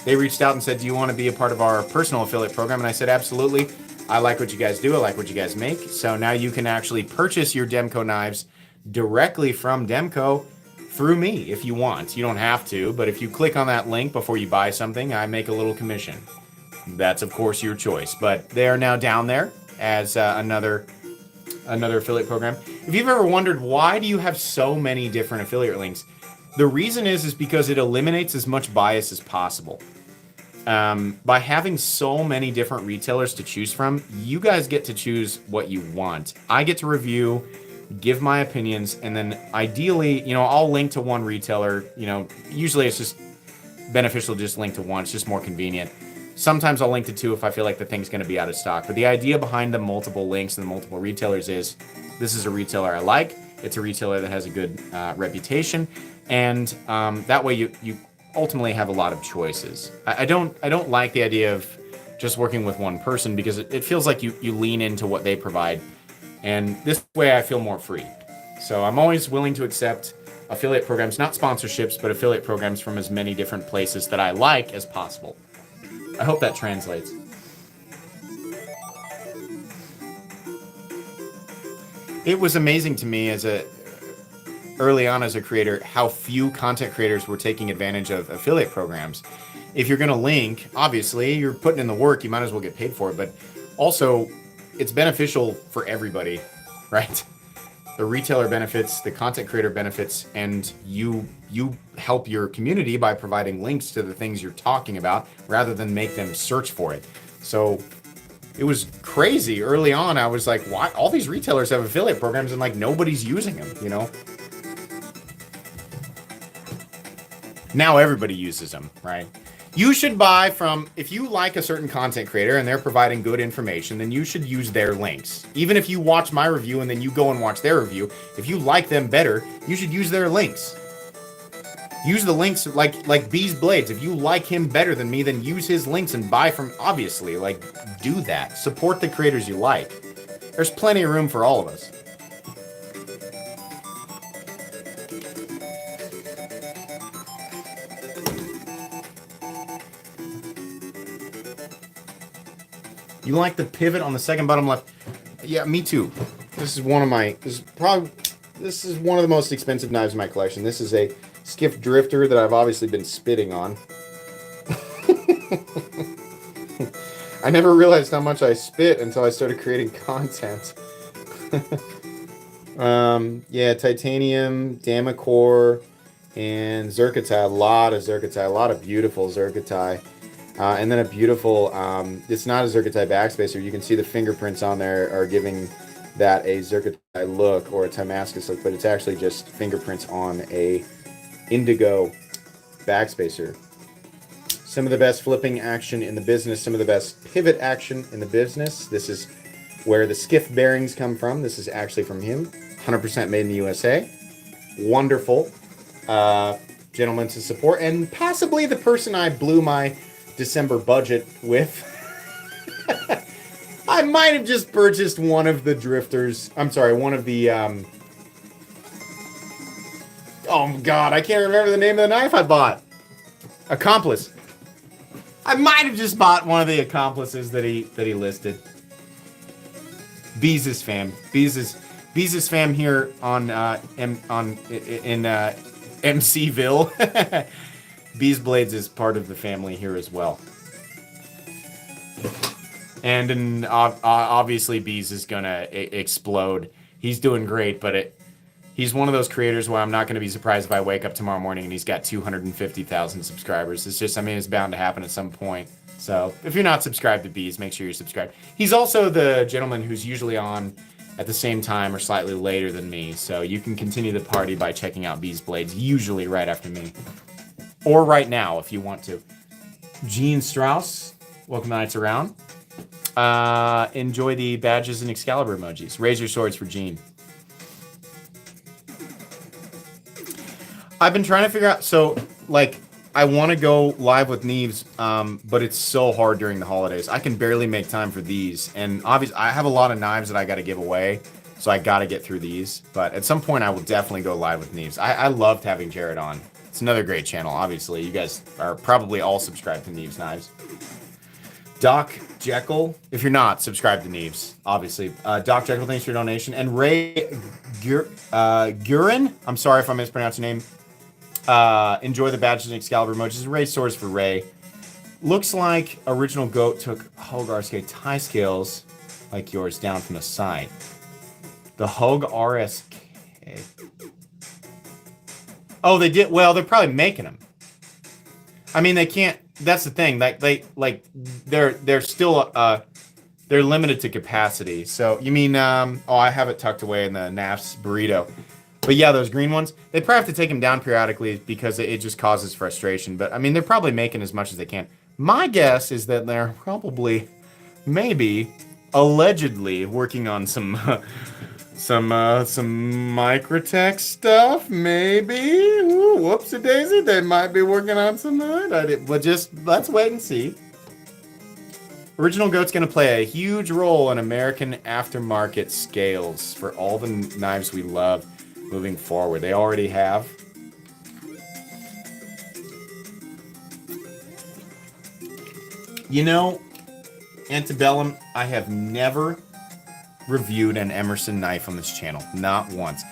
Speaker 1: They reached out and said, do you want to be a part of our personal affiliate program? And I said, absolutely. I like what you guys do. I like what you guys make. So now you can actually purchase your Demco knives directly from Demco through me if you want. You don't have to, but if you click on that link before you buy something, I make a little commission. That's, of course, your choice. But they are now down there as another affiliate program. If you've ever wondered, why do you have so many different affiliate links? The reason is because it eliminates as much bias as possible. By having so many different retailers to choose from, you guys get to choose what you want. I get to review, give my opinions, and then ideally, I'll link to one retailer. Usually it's just beneficial to just link to one. It's just more convenient. Sometimes I'll link to two if I feel like the thing's going to be out of stock. But the idea behind the multiple links and the multiple retailers is, this is a retailer I like. It's a retailer that has a good reputation, and that way you ultimately have a lot of choices. I don't like the idea of just working with one person, because it feels like you lean into what they provide, and this way I feel more free. So I'm always willing to accept affiliate programs, not sponsorships, but affiliate programs from as many different places that I like as possible. I hope that translates. It was amazing to me early on as a creator, how few content creators were taking advantage of affiliate programs. If you're going to link, obviously you're putting in the work, you might as well get paid for it, but also it's beneficial for everybody, right? The retailer benefits, the content creator benefits, and you help your community by providing links to the things you're talking about rather than make them search for it. So it was crazy. Early on, I was like, why? All these retailers have affiliate programs and like nobody's using them, Now everybody uses them, right? You should buy from, if you like a certain content creator and they're providing good information, then you should use their links. Even if you watch my review and then you go and watch their review, if you like them better, you should use their links. Use the links like B's Blades. If you like him better than me, then use his links and buy from, obviously, do that. Support the creators you like. There's plenty of room for all of us. You like the pivot on the second bottom left? Yeah, me too. This is one of the most expensive knives in my collection. This is a Skiff Drifter that I've obviously been spitting on. I never realized how much I spit until I started creating content. Yeah, titanium, Damacor, and Zerkatite. A lot of Zerkatite, a lot of beautiful Zerkatite. And then a beautiful, it's not a Zerkatite backspacer. You can see the fingerprints on there are giving that a Zerkatite look or a Damascus look, but it's actually just fingerprints on a indigo backspacer. Some of the best flipping action in the business, some of the best pivot action in the business. This is where the skiff bearings come from. This is actually from him. 100% made in the USA. Wonderful gentleman to support, and possibly the person I blew my December budget with. I might have just purchased one of the drifters. I'm sorry, one of the oh god, I can't remember the name of the knife I bought. Accomplice. I might have just bought one of the accomplices that he listed. Beezus fam. Beezus fam here on MCville. Bees Blades is part of the family here as well. And obviously Bees is gonna explode. He's doing great, but he's one of those creators where I'm not going to be surprised if I wake up tomorrow morning and he's got 250,000 subscribers. It's just, I mean, it's bound to happen at some point. So if you're not subscribed to Bees, make sure you're subscribed. He's also the gentleman who's usually on at the same time or slightly later than me. So you can continue the party by checking out Bees Blades, usually right after me. Or right now if you want to. Gene Strauss, welcome to Nights Around. Enjoy the badges and Excalibur emojis. Raise your swords for Gene. I've been trying to figure out, so, like, I want to go live with Neves, but it's so hard during the holidays. I can barely make time for these, and obviously, I have a lot of knives that I got to give away, so I got to get through these, but at some point, I will definitely go live with Neves. I loved having Jared on. It's another great channel, obviously. You guys are probably all subscribed to Neves Knives. Doc Jekyll, if you're not, subscribe to Neves, obviously. Doc Jekyll, thanks for your donation, and Ray Gurin, I'm sorry if I mispronounced your name. Enjoy the badges and Excalibur emojis. Raise swords for Ray. Looks like Original Goat took Hogar's tie scales like yours down from the side. The Hogue RSK. Oh, they did. Well, they're probably making them. I mean, they can't. That's the thing. They're still they're limited to capacity. So you mean oh, I have it tucked away in the NAF's burrito. But yeah, those green ones, they probably have to take them down periodically because it just causes frustration. But I mean, they're probably making as much as they can. My guess is that they're probably, maybe, allegedly working on some Microtech stuff. Maybe. Ooh, whoopsie daisy, they might be working on some. But just let's wait and see. Original Goat's going to play a huge role in American aftermarket scales for all the knives we love. Moving forward, they already have. You know, Antebellum, I have never reviewed an Emerson knife on this channel, not once.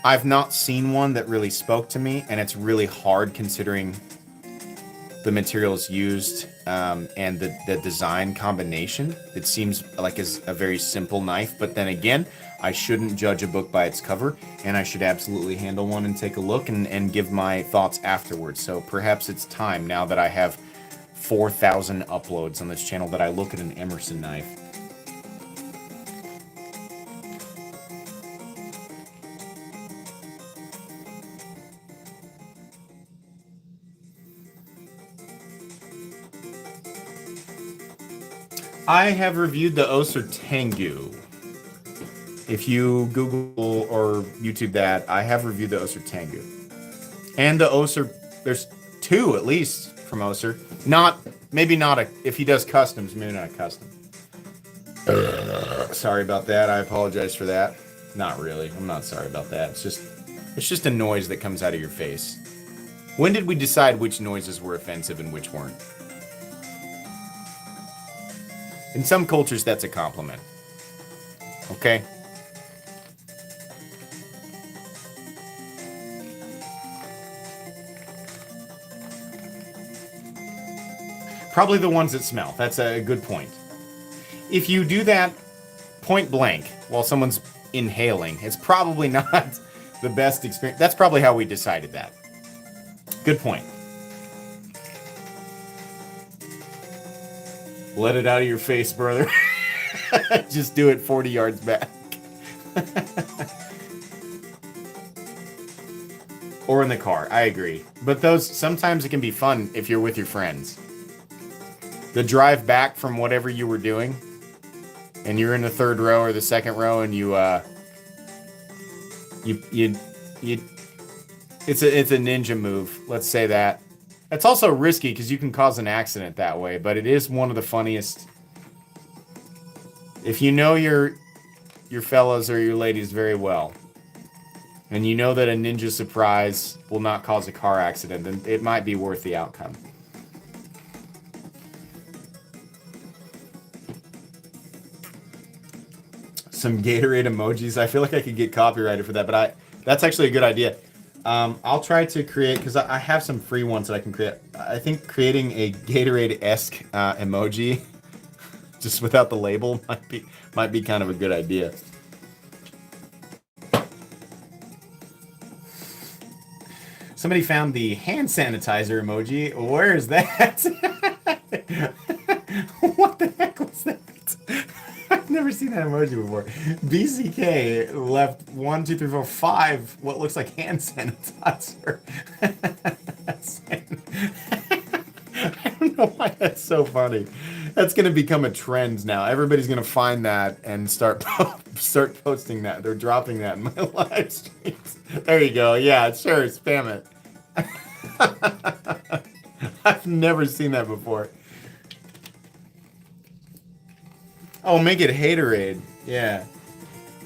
Speaker 1: I've not seen one that really spoke to me, and it's really hard considering the materials used and the design combination. It seems like it's a very simple knife, but then again, I shouldn't judge a book by its cover, and I should absolutely handle one and take a look and give my thoughts afterwards. So perhaps it's time, now that I have 4,000 uploads on this channel, that I look at an Emerson knife. I have reviewed the Oser Tengu. If you Google or YouTube that, I have reviewed the Oser Tengu. And the Oser, there's two at least from Oser. Maybe not if he does customs, maybe not a custom. Sorry about that, I apologize for that. Not really, I'm not sorry about that. It's just a noise that comes out of your face. When did we decide which noises were offensive and which weren't? In some cultures, that's a compliment. Okay? Probably the ones that smell. That's a good point. If you do that point blank while someone's inhaling. It's probably not the best experience. That's probably how we decided that. Good point. Let it out of your face, brother. Just do it 40 yards back. Or in the car. I agree. But those, sometimes it can be fun if you're with your friends. The drive back from whatever you were doing, and you're in the third row or the second row, and it's a ninja move. Let's say that. It's also risky because you can cause an accident that way, but it is one of the funniest. If you know your fellas or your ladies very well, and you know that a ninja surprise will not cause a car accident, then it might be worth the outcome. Some Gatorade emojis. I feel like I could get copyrighted for that, but that's actually a good idea. I'll try to create, because I have some free ones that I can create. I think creating a Gatorade-esque emoji, just without the label, might be kind of a good idea. Somebody found the hand sanitizer emoji. Where is that? What the heck was that? I've never seen that emoji before. BCK left 1, 2, 3, 4, 5 what looks like hand sanitizer. I don't know why that's so funny. That's going to become a trend now. Everybody's going to find that and start posting that. They're dropping that in my live streams. There you go. Yeah, sure. Spam it. I've never seen that before. Oh, make it Haterade. Yeah.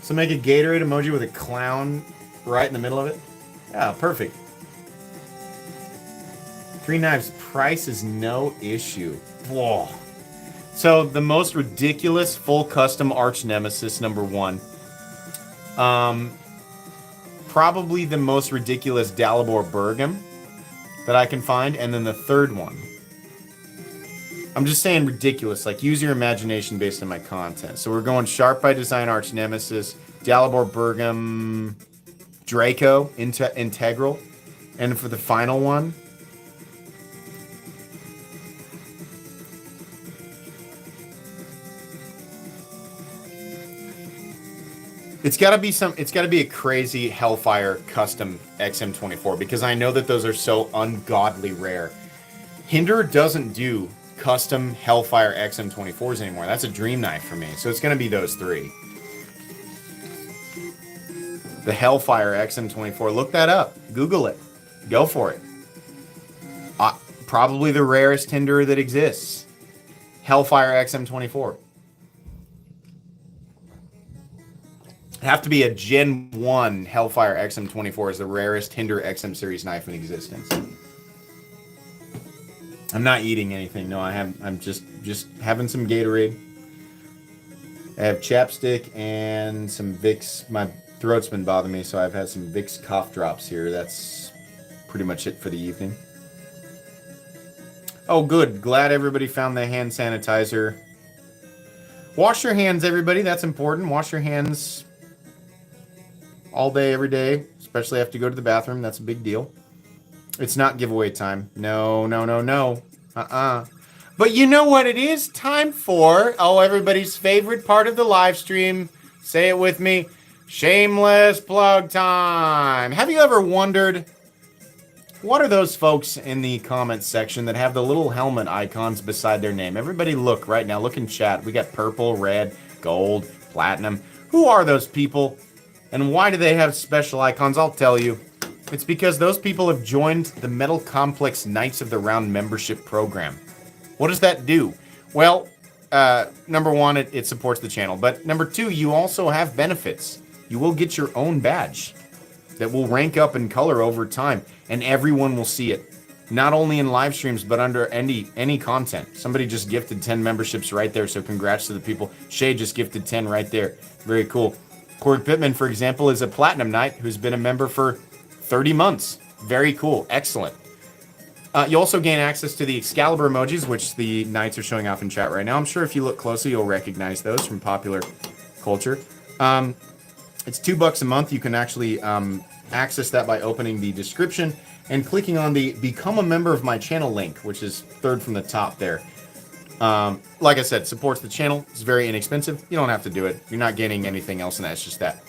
Speaker 1: So make a Gatorade emoji with a clown right in the middle of it. Yeah, perfect. 3 knives price is no issue. Whoa. So the most ridiculous full custom arch nemesis #1. Probably the most ridiculous Dalibor Bergam that I can find, and then the third one. I'm just saying ridiculous, like use your imagination based on my content. So we're going Sharp by Design Arch Nemesis, Dalibor Bergam, Draco, Integral, and for the final one, it's got to be a crazy Hellfire custom XM24, because I know that those are so ungodly rare. Hinder doesn't do custom Hellfire XM24s anymore. That's a dream knife for me. So it's going to be those 3. The Hellfire XM24. Look that up. Google it. Go for it. Probably the rarest Hinder that exists. Hellfire XM24. Have to be a Gen 1 Hellfire XM24 is the rarest Hinder XM series knife in existence. I'm not eating anything. No, I'm just having some Gatorade. I have chapstick and some Vicks. My throat's been bothering me, so I've had some Vicks cough drops here. That's pretty much it for the evening. Oh, good. Glad everybody found the hand sanitizer. Wash your hands, everybody. That's important. Wash your hands all day, every day, especially after you go to the bathroom. That's a big deal. It's not giveaway time. No. But you know what it is time for? Oh, everybody's favorite part of the live stream. Say it with me. Shameless plug time. Have you ever wondered, what are those folks in the comments section that have the little helmet icons beside their name? Everybody look right now. Look in chat. We got purple, red, gold, platinum. Who are those people? And why do they have special icons? I'll tell you. It's because those people have joined the Metal Complex Knights of the Round membership program. What does that do? Well, #1, it supports the channel. But #2, you also have benefits. You will get your own badge that will rank up in color over time, and everyone will see it. Not only in live streams, but under any content. Somebody just gifted 10 memberships right there, so congrats to the people. Shay just gifted 10 right there. Very cool. Corey Pittman, for example, is a Platinum Knight who's been a member for 30 months. Very cool. Excellent. You also gain access to the Excalibur emojis, which the Knights are showing off in chat right now. I'm sure if you look closely, you'll recognize those from popular culture. It's $2 a month. You can actually access that by opening the description and clicking on the Become a Member of My Channel link, which is third from the top there. Like I said, supports the channel. It's very inexpensive. You don't have to do it. You're not getting anything else in that. It's just that.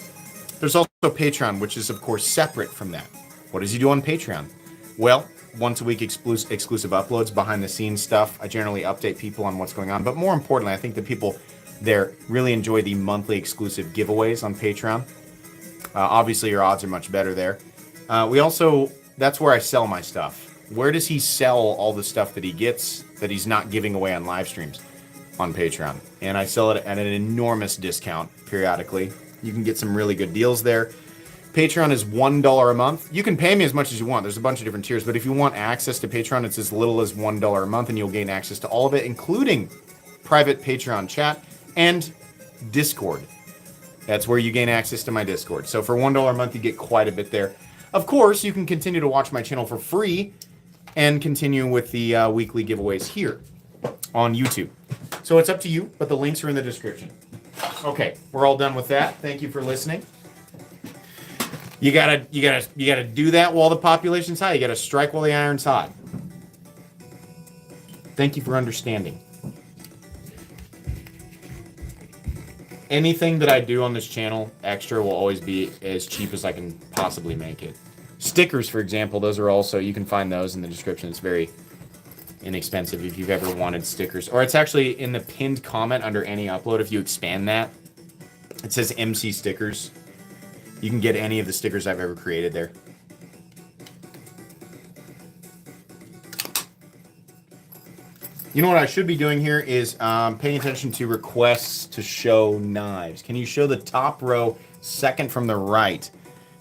Speaker 1: There's also Patreon, which is, of course, separate from that. What does he do on Patreon? Well, once a week exclusive uploads, behind-the-scenes stuff. I generally update people on what's going on. But more importantly, I think the people there really enjoy the monthly exclusive giveaways on Patreon. Obviously, your odds are much better there. That's where I sell my stuff. Where does he sell all the stuff that he gets that he's not giving away on live streams? On Patreon. And I sell it at an enormous discount periodically. You can get some really good deals there. Patreon is $1 a month. You can pay me as much as you want. There's a bunch of different tiers, but if you want access to Patreon, it's as little as $1 a month, and you'll gain access to all of it, including private Patreon chat and Discord. That's where you gain access to my Discord. So for $1 a month, you get quite a bit there. Of course, you can continue to watch my channel for free and continue with the weekly giveaways here on YouTube. So it's up to you, but the links are in the description. Okay, we're all done with that. Thank you for listening. You gotta do that while the population's high. You gotta strike while the iron's hot. Thank you for understanding. Anything that I do on this channel extra will always be as cheap as I can possibly make it. Stickers, for example, those are also, you can find those in the description. It's very inexpensive if you've ever wanted stickers. Or it's actually in the pinned comment under any upload. If you expand that, it says MC Stickers. You can get any of the stickers I've ever created there. You know what I should be doing here is paying attention to requests to show knives. Can you show the top row, second from the right?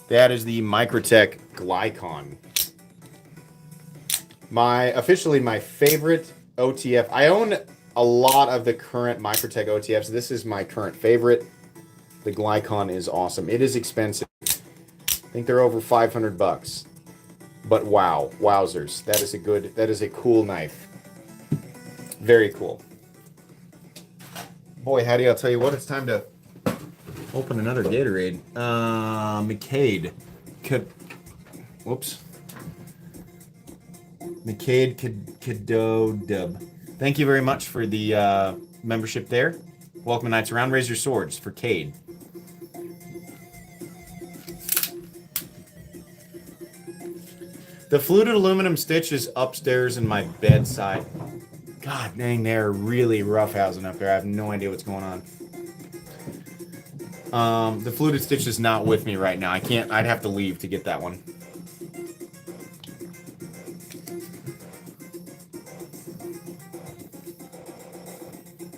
Speaker 1: That is the Microtech Glycon. Officially my favorite OTF. I own a lot of the current Microtech OTFs. This is my current favorite. The Glycon is awesome. It is expensive. I think they're over 500 bucks. But wow, wowzers. That is a cool knife. Very cool. Boy, Hattie, I'll tell you what, it's time to open another Gatorade. McCade. Whoops. McCade Cadodub. Thank you very much for the membership there. Welcome to Knights Around. Raise your swords for Cade. The fluted aluminum stitch is upstairs in my bedside. God dang, they're really roughhousing up there. I have no idea what's going on. The fluted stitch is not with me right now. I'd have to leave to get that one.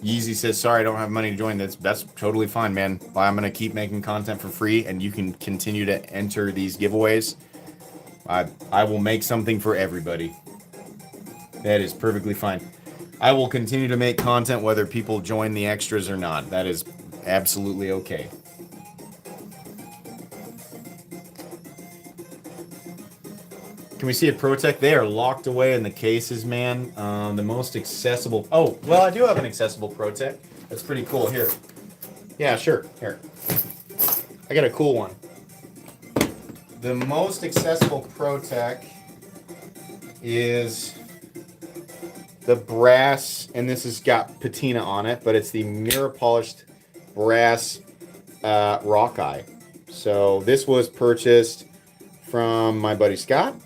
Speaker 1: Yeezy says, sorry, I don't have money to join. That's totally fine, man. I'm going to keep making content for free, and you can continue to enter these giveaways. I will make something for everybody. That is perfectly fine. I will continue to make content whether people join the extras or not. That is absolutely okay. Can we see a ProTech? They are locked away in the cases, man. The most accessible... Oh, well, I do have an accessible ProTech. That's pretty cool. Here. Yeah, sure. Here. I got a cool one. The most accessible ProTech is the brass, and this has got patina on it, but it's the mirror polished brass Rockeye. So this was purchased from my buddy Scott.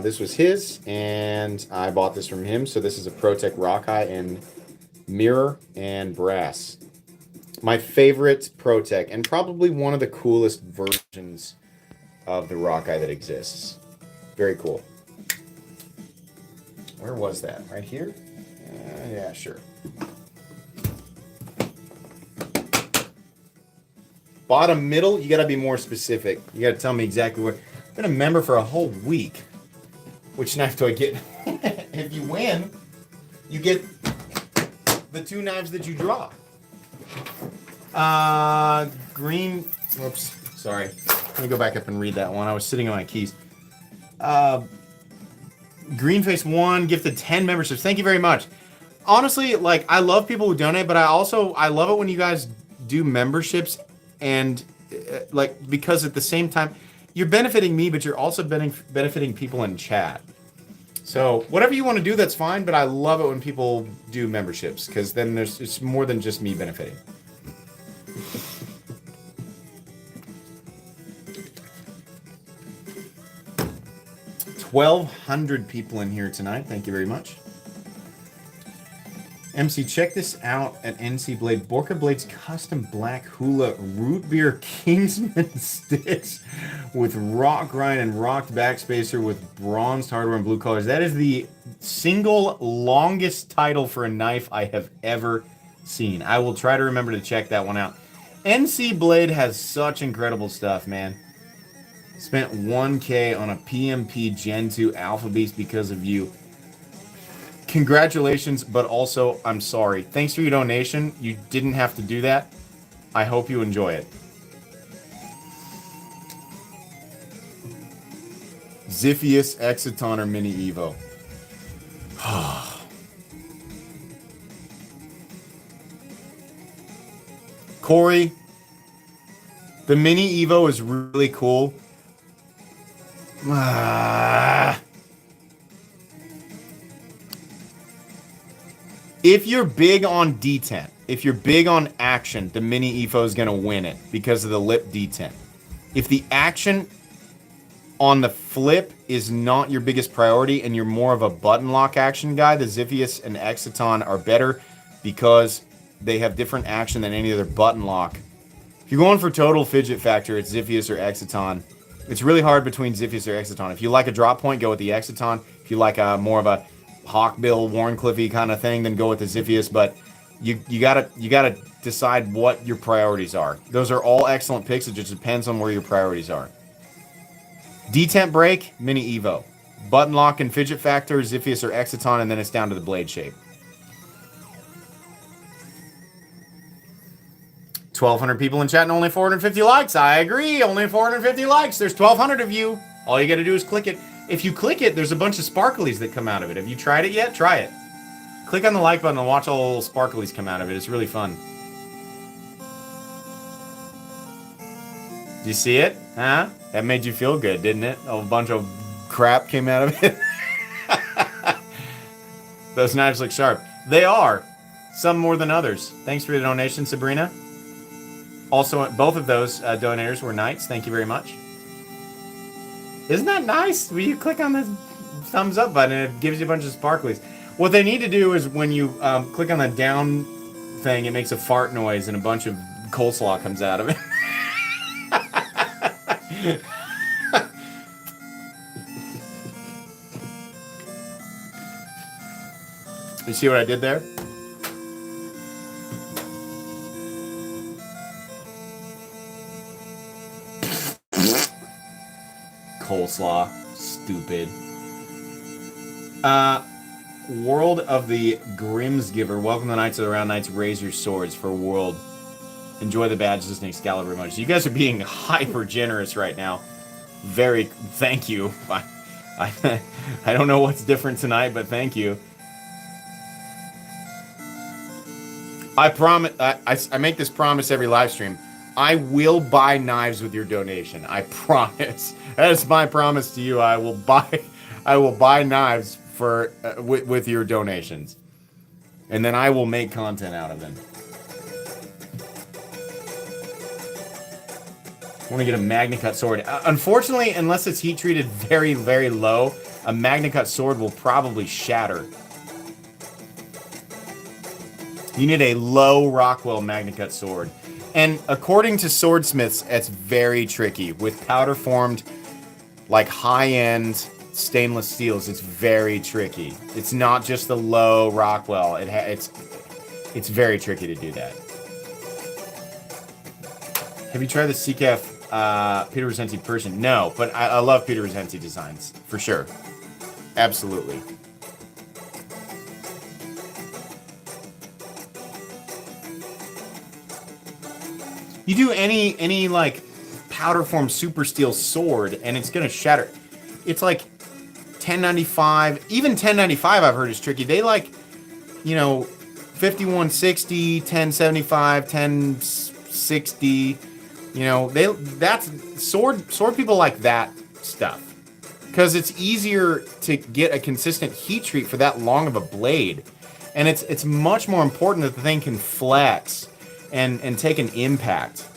Speaker 1: This was his, and I bought this from him. So this is a ProTech Rockeye in mirror and brass. My favorite ProTech, and probably one of the coolest versions of the Rockeye that exists. Very cool. Where was that? Right here? Yeah, sure. Bottom middle, you gotta be more specific. You gotta tell me exactly where. I've been a member for a whole week. Which knife do I get? If you win, you get the two knives that you draw. Green. Whoops. Sorry. Let me go back up and read that one. I was sitting on my keys. Greenface 1 gifted 10 memberships. Thank you very much. Honestly, like, I love people who donate, but I love it when you guys do memberships and like, because at the same time, you're benefiting me, but you're also benefiting people in chat. So whatever you want to do, that's fine. But I love it when people do memberships, because then it's more than just me benefiting. 1,200 people in here tonight. Thank you very much. MC, check this out at NC Blade. Borka Blade's custom black hula root beer Kingsman stitch with rock grind and rocked backspacer with bronzed hardware and blue colors. That is the single longest title for a knife I have ever seen. I will try to remember to check that one out. NC Blade has such incredible stuff, man. Spent 1K on a PMP Gen 2 Alpha Beast because of you. Congratulations, but also, I'm sorry. Thanks for your donation. You didn't have to do that. I hope you enjoy it. Ziphius, Exciton, or Mini Evo? Corey, the Mini Evo is really cool. If you're big on detent, if you're big on action, the Mini Evo is going to win it because of the lip detent. If the action on the flip is not your biggest priority and you're more of a button lock action guy, the Ziphius and Exciton are better because they have different action than any other button lock. If you're going for total fidget factor, it's Ziphius or Exciton. It's really hard between Ziphius or Exciton. If you like a drop point, go with the Exciton. If you like a more of a Hawkbill, Warncliffey kind of thing, then go with the Ziphius. But you gotta decide what your priorities are. Those are all excellent picks. It just depends on where your priorities are. Detent break, Mini Evo. Button lock and fidget factor, Ziphius or Exciton, and then it's down to the blade shape. 1,200 people in chat and only 450 likes. I agree. Only 450 likes. There's 1,200 of you. All you got to do is click it. If you click it, there's a bunch of sparklies that come out of it. Have you tried it yet? Try it. Click on the like button and watch all the little sparklies come out of it. It's really fun. Do you see it? Huh? That made you feel good, didn't it? A bunch of crap came out of it. Those knives look sharp. They are. Some more than others. Thanks for the donation, Sabrina. Also, both of those donators were knights. Thank you very much. Isn't that nice? When you click on the thumbs up button, it gives you a bunch of sparklies. What they need to do is when you click on the down thing, it makes a fart noise and a bunch of coleslaw comes out of it. You see what I did there? Coleslaw. Stupid. World of the Grimsgiver. Welcome to the Knights of the Round Knights. Raise your swords for World. Enjoy the badges and Excalibur emojis. You guys are being hyper generous right now. Very. Thank you. I don't know what's different tonight, but thank you. I promise. I make this promise every live stream. I will buy knives with your donation. I promise. That is my promise to you. I will buy knives for with your donations, and then I will make content out of them. I want to get a MagnaCut sword. Unfortunately, unless it's heat treated very, very low, a MagnaCut sword will probably shatter. You need a low Rockwell MagnaCut sword. And according to swordsmiths, it's very tricky. With powder-formed, like high-end stainless steels, it's very tricky. It's not just the low Rockwell. It's very tricky to do that. Have you tried the CCAF Peter Rosenti Persian? No, but I love Peter Rosenti designs, for sure. Absolutely. You do any like powder form super steel sword and it's gonna shatter. It's like 1095, even 1095 I've heard is tricky. They like, 5160, 1075, 1060. You know, that's sword people like that stuff. Because it's easier to get a consistent heat treat for that long of a blade. And it's much more important that the thing can flex and take an impact.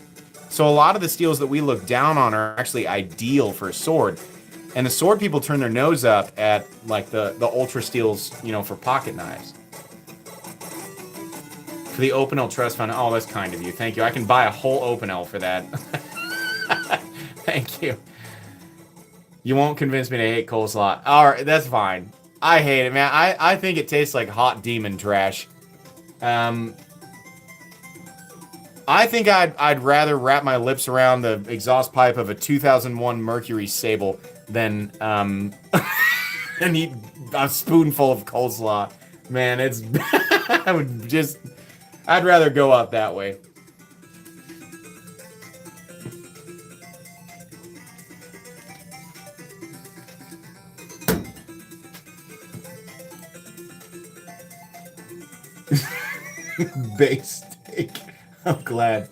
Speaker 1: So a lot of the steels that we look down on are actually ideal for a sword. And the sword people turn their nose up at like the ultra steels, you know, for pocket knives. For the Open L Trust Fund. Oh, that's kind of you. Thank you. I can buy a whole Open L for that. Thank you. You won't convince me to hate coleslaw. All right, that's fine. I hate it, man. I think it tastes like hot demon trash. I think I'd rather wrap my lips around the exhaust pipe of a 2001 Mercury Sable than than eat a spoonful of coleslaw. Man, it's I'd rather go out that way. Base steak. I'm glad.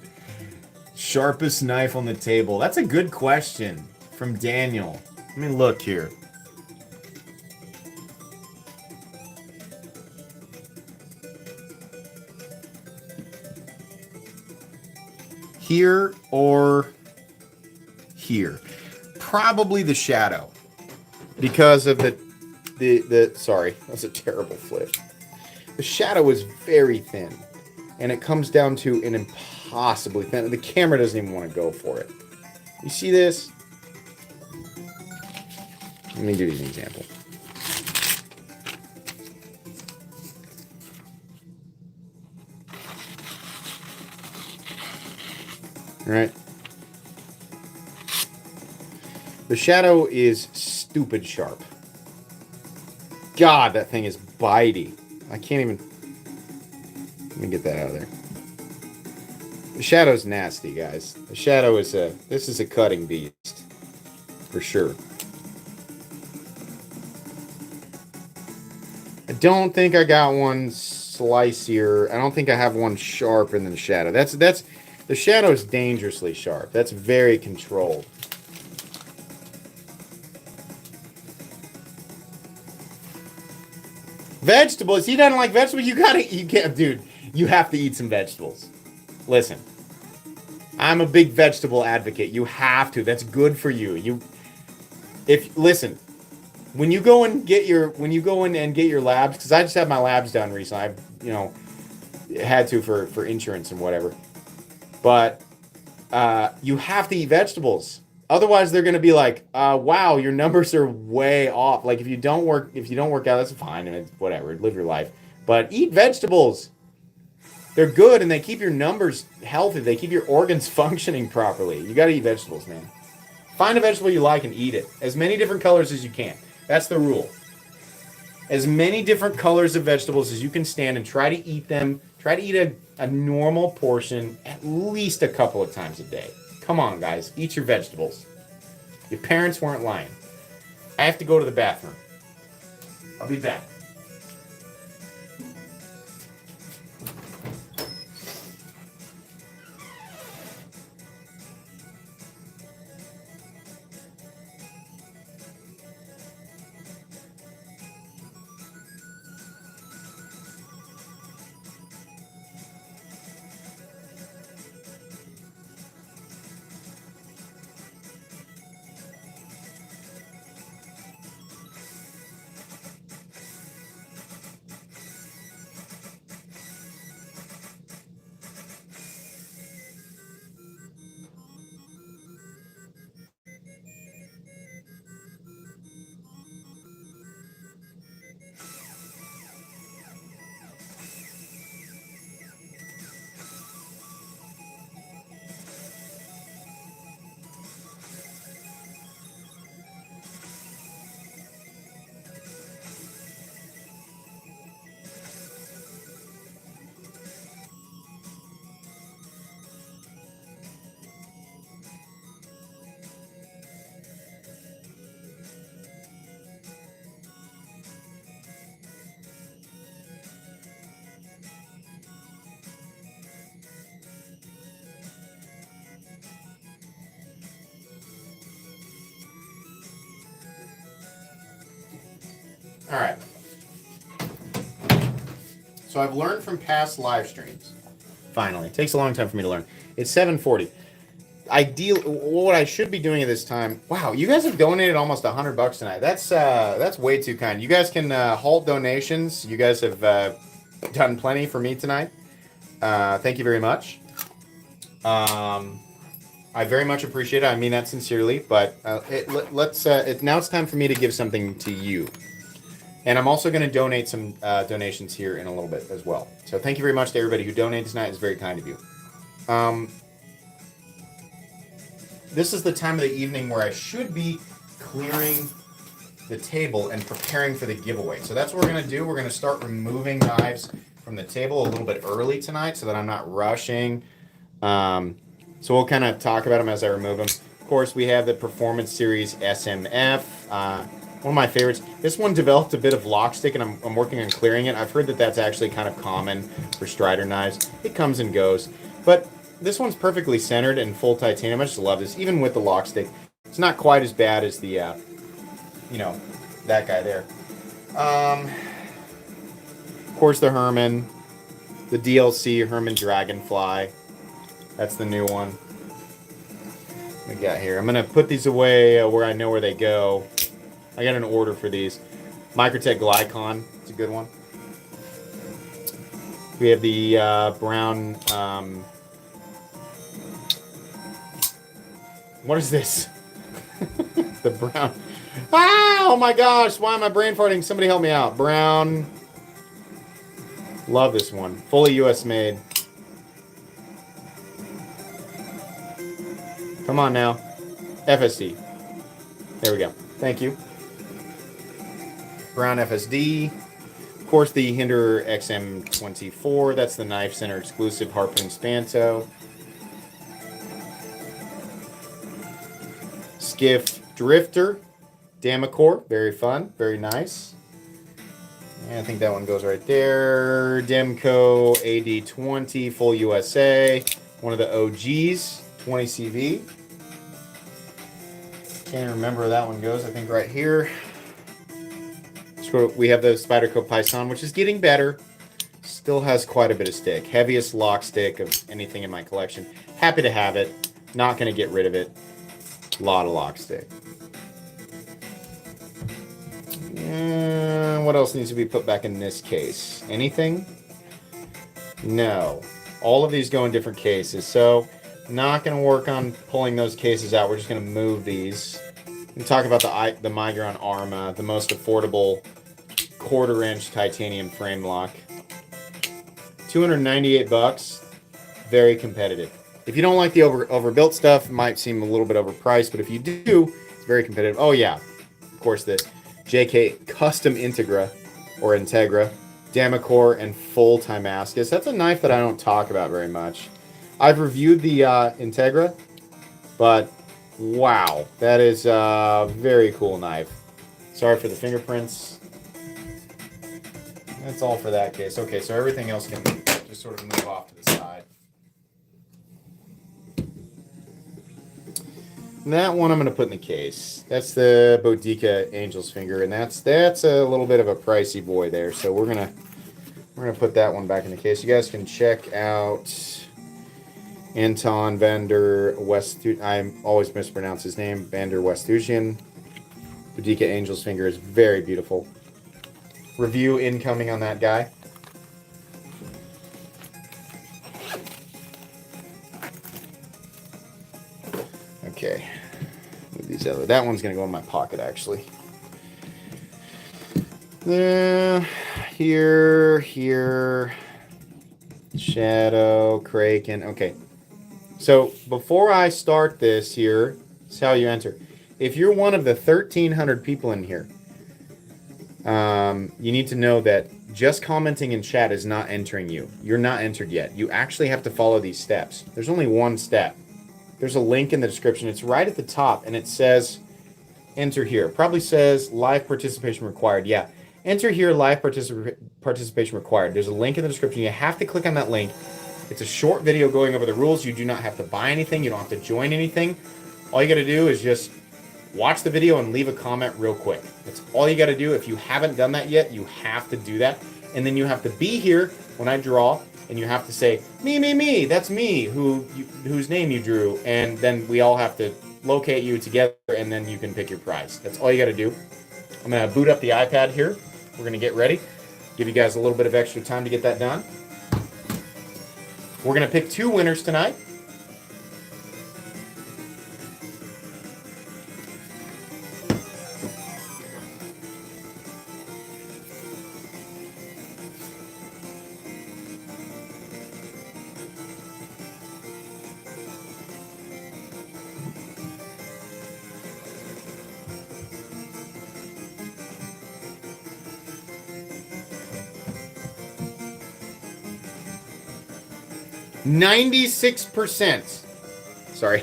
Speaker 1: Sharpest knife on the table. That's a good question from Daniel. Let me look here. Here or here? Probably the shadow. Because of the sorry, that was a terrible flip. The shadow is very thin. And it comes down to an impossibly thin. The camera doesn't even want to go for it. You see this? Let me give you an example. All right. The shadow is stupid sharp. God, that thing is bitey. I can't even... Let me get that out of there. The shadow's nasty, guys. The shadow is a... This is a cutting beast. For sure. I don't think I got one slicier. I don't think I have one sharper than the shadow. That's... The shadow is dangerously sharp. That's very controlled. Vegetables? He doesn't like vegetables? You can't, dude. You have to eat some vegetables. Listen. I'm a big vegetable advocate. You have to. That's good for you. Listen. When you go in and get your labs, because I just had my labs done recently. Had to for insurance and whatever. But you have to eat vegetables. Otherwise, they're going to be like, wow, your numbers are way off. Like, if you don't work out, that's fine. And it's whatever. Live your life. But eat vegetables. They're good, and they keep your numbers healthy. They keep your organs functioning properly. You got to eat vegetables, man. Find a vegetable you like and eat it. As many different colors as you can. That's the rule. As many different colors of vegetables as you can stand, and try to eat them. Try to eat a normal portion at least a couple of times a day. Come on, guys. Eat your vegetables. Your parents weren't lying. I have to go to the bathroom. I'll be back. All right. So I've learned from past live streams. Finally, it takes a long time for me to learn. It's 7:40. What I should be doing at this time. Wow, you guys have donated almost $100 tonight. That's way too kind. You guys can halt donations. You guys have done plenty for me tonight. Thank you very much. I very much appreciate it. I mean that sincerely. But now it's time for me to give something to you. And I'm also going to donate some donations here in a little bit as well. So thank you very much to everybody who donated tonight. It's very kind of you. This is the time of the evening where I should be clearing the table and preparing for the giveaway. So that's what we're going to do. We're going to start removing knives from the table a little bit early tonight so that I'm not rushing. So we'll kind of talk about them as I remove them. Of course, we have the Performance Series SMF. One of my favorites. This one developed a bit of lock stick, and I'm working on clearing it. I've heard that that's actually kind of common for Strider knives. It comes and goes. But this one's perfectly centered and full titanium. I just love this, even with the lock stick. It's not quite as bad as the, that guy there. Of course, the Herman, the DLC Herman Dragonfly. That's the new one we got here. I'm going to put these away where I know where they go. I got an order for these. Microtech Glycon. It's a good one. We have the brown... what is this? The brown... Ah! Oh my gosh! Why am I brain farting? Somebody help me out. Brown... Love this one. Fully US made. Come on now. FSD. There we go. Thank you. Brown FSD. Of course, the Hinder XM24. That's the Knife Center exclusive Harpoon Spanto. Skiff Drifter. Demco. Very fun. Very nice. And I think that one goes right there. Demco AD20 Full USA. One of the OGs. 20 CV. Can't remember where that one goes. I think right here. So we have the Spyderco Python, which is getting better. Still has quite a bit of stick. Heaviest lock stick of anything in my collection. Happy to have it. Not going to get rid of it. A lot of lock stick. What else needs to be put back in this case? Anything? No. All of these go in different cases. So, not going to work on pulling those cases out. We're just going to move these. And talk about the Migron Arma, the most affordable 1/4-inch titanium frame lock. $298. Very competitive. If you don't like the overbuilt stuff, it might seem a little bit overpriced, but if you do, it's very competitive. Oh yeah, of course the JK Custom Integra or Integra, Damacor, and full Timascus. That's a knife that I don't talk about very much. I've reviewed the Integra, but wow, that is a very cool knife. Sorry for the fingerprints. That's all for that case. Okay, so everything else can just sort of move off to the side. And that one I'm going to put in the case. That's the Boudica Angel's Finger, and that's a little bit of a pricey boy there. So we're gonna put that one back in the case. You guys can check out Anton van der West. I always mispronounce his name. Van der Westhuizen. Boudica Angel's Finger is very beautiful. Review incoming on that guy. Okay. Move these other. That one's gonna go in my pocket actually. Here. Shadow, Kraken. Okay. So before I start this here, this is how you enter. If you're one of the 1,300 people in here, you need to know that just commenting in chat is not entering you. You're not entered yet. You actually have to follow these steps. There's only one step. There's a link in the description. It's right at the top, and it says enter here. It probably says live participation required. Yeah, enter here, live participation required. There's a link in the description. You have to click on that link. It's a short video going over the rules. You do not have to buy anything. You don't have to join anything. All you got to do is just watch the video and leave a comment real quick. That's all you got to do. If you haven't done that yet, you have to do that. And then you have to be here when I draw, and you have to say, me, that's me, whose name you drew. And then we all have to locate you together, and then you can pick your prize. That's all you got to do. I'm going to boot up the iPad here. We're going to get ready. Give you guys a little bit of extra time to get that done. We're going to pick 2 winners tonight. %. Sorry,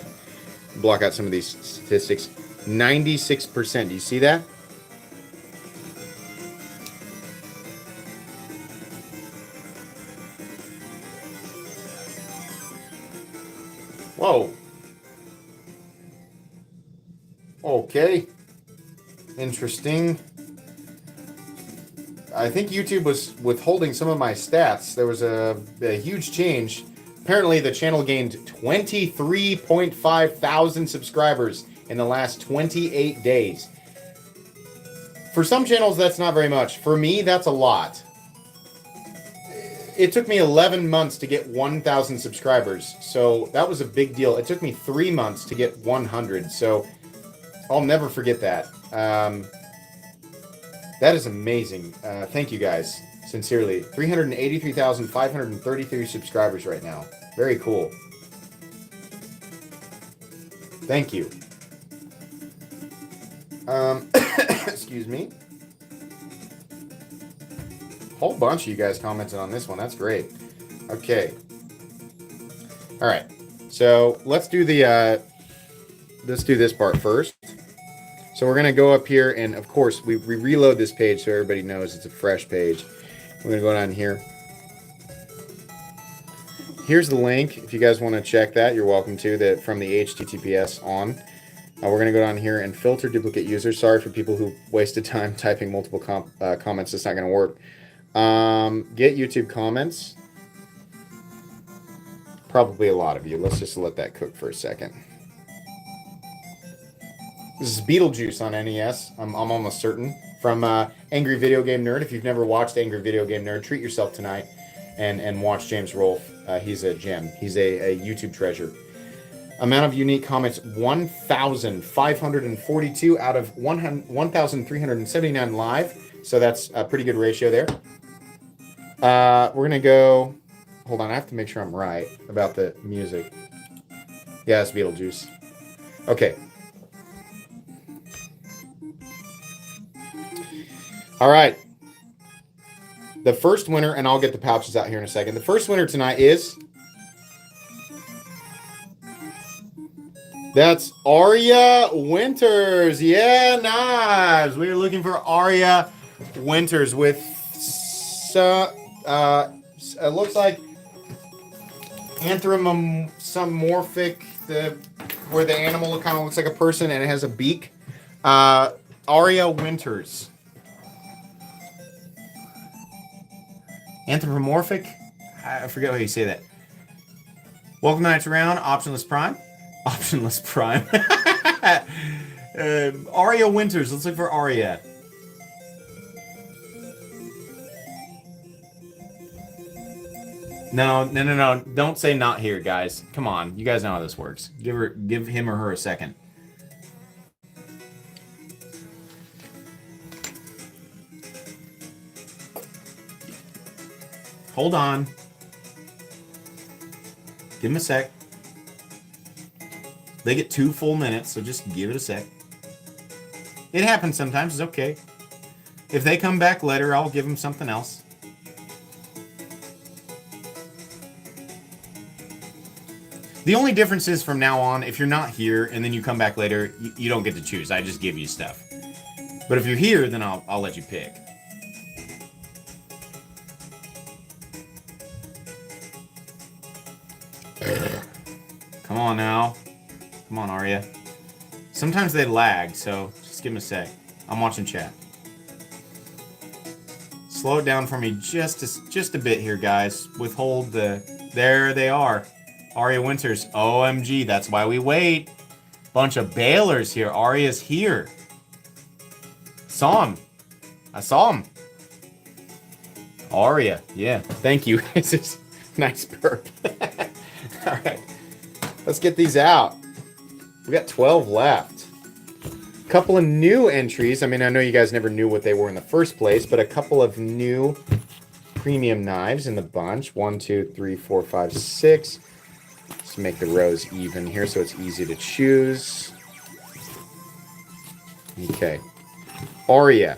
Speaker 1: block out some of these statistics. 96%. Do you see that? Whoa. Okay. Interesting. I think YouTube was withholding some of my stats. There was a huge change. Apparently, the channel gained 23.5 thousand subscribers in the last 28 days. For some channels, that's not very much. For me, that's a lot. It took me 11 months to get 1,000 subscribers, so that was a big deal. It took me 3 months to get 100, so I'll never forget that. That is amazing. Thank you guys. Sincerely. 383,533 subscribers right now. Very cool. Thank you. Excuse me. Whole bunch of you guys commented on this one. That's great. Okay. All right. So let's do the let's do this part first. So we're gonna go up here, and of course we reload this page so everybody knows it's a fresh page. We're gonna go down here. Here's the link. If you guys want to check that, you're welcome to. That from the HTTPS on. We're gonna go down here and filter duplicate users. Sorry for people who wasted time typing multiple comments. It's not gonna work. Get YouTube comments. Probably a lot of you. Let's just let that cook for a second. This is Beetlejuice on NES. I'm almost certain. From Angry Video Game Nerd. If you've never watched Angry Video Game Nerd, treat yourself tonight and watch James Rolfe. He's a gem. He's a YouTube treasure. Amount of unique comments, 1,542 out of 1,379 live. So that's a pretty good ratio there. We're going to go... Hold on, I have to make sure I'm right about the music. Yeah, it's Beetlejuice. Okay. All right. The first winner, and I'll get the pouches out here in a second. The first winner tonight is... That's Aria Winters. Yeah, nice. We were looking for Aria Winters with... it looks like anthropomorphic, where the animal kind of looks like a person and it has a beak. Aria Winters. Anthropomorphic? I forget how you say that. Welcome to Night's Round, Optionless Prime. Optionless Prime. Aria Winters. Let's look for Aria. No. Don't say not here, guys. Come on. You guys know how this works. Give him or her a second. Hold on. Give him a sec. They get 2 full minutes, so just give it a sec. It happens sometimes. It's okay. If they come back later, I'll give them something else. The only difference is from now on, if you're not here and then you come back later, you don't get to choose. I just give you stuff. But if you're here, then I'll let you pick. Come on now. Come on, Aria. Sometimes they lag, so just give them a sec. I'm watching chat. Slow it down for me just a bit here, guys. Withhold the... There they are. Aria Winters. OMG, that's why we wait. Bunch of bailers here. Aria's here. Saw him. I saw him. Aria. Yeah, thank you. This is nice perk. All right. Let's get these out. We got 12 left. Couple of new entries. I mean, I know you guys never knew what they were in the first place, but a couple of new premium knives in the bunch. 1, 2, 3, 4, 5, 6. Let's make the rows even here so it's easy to choose. Okay. Aria.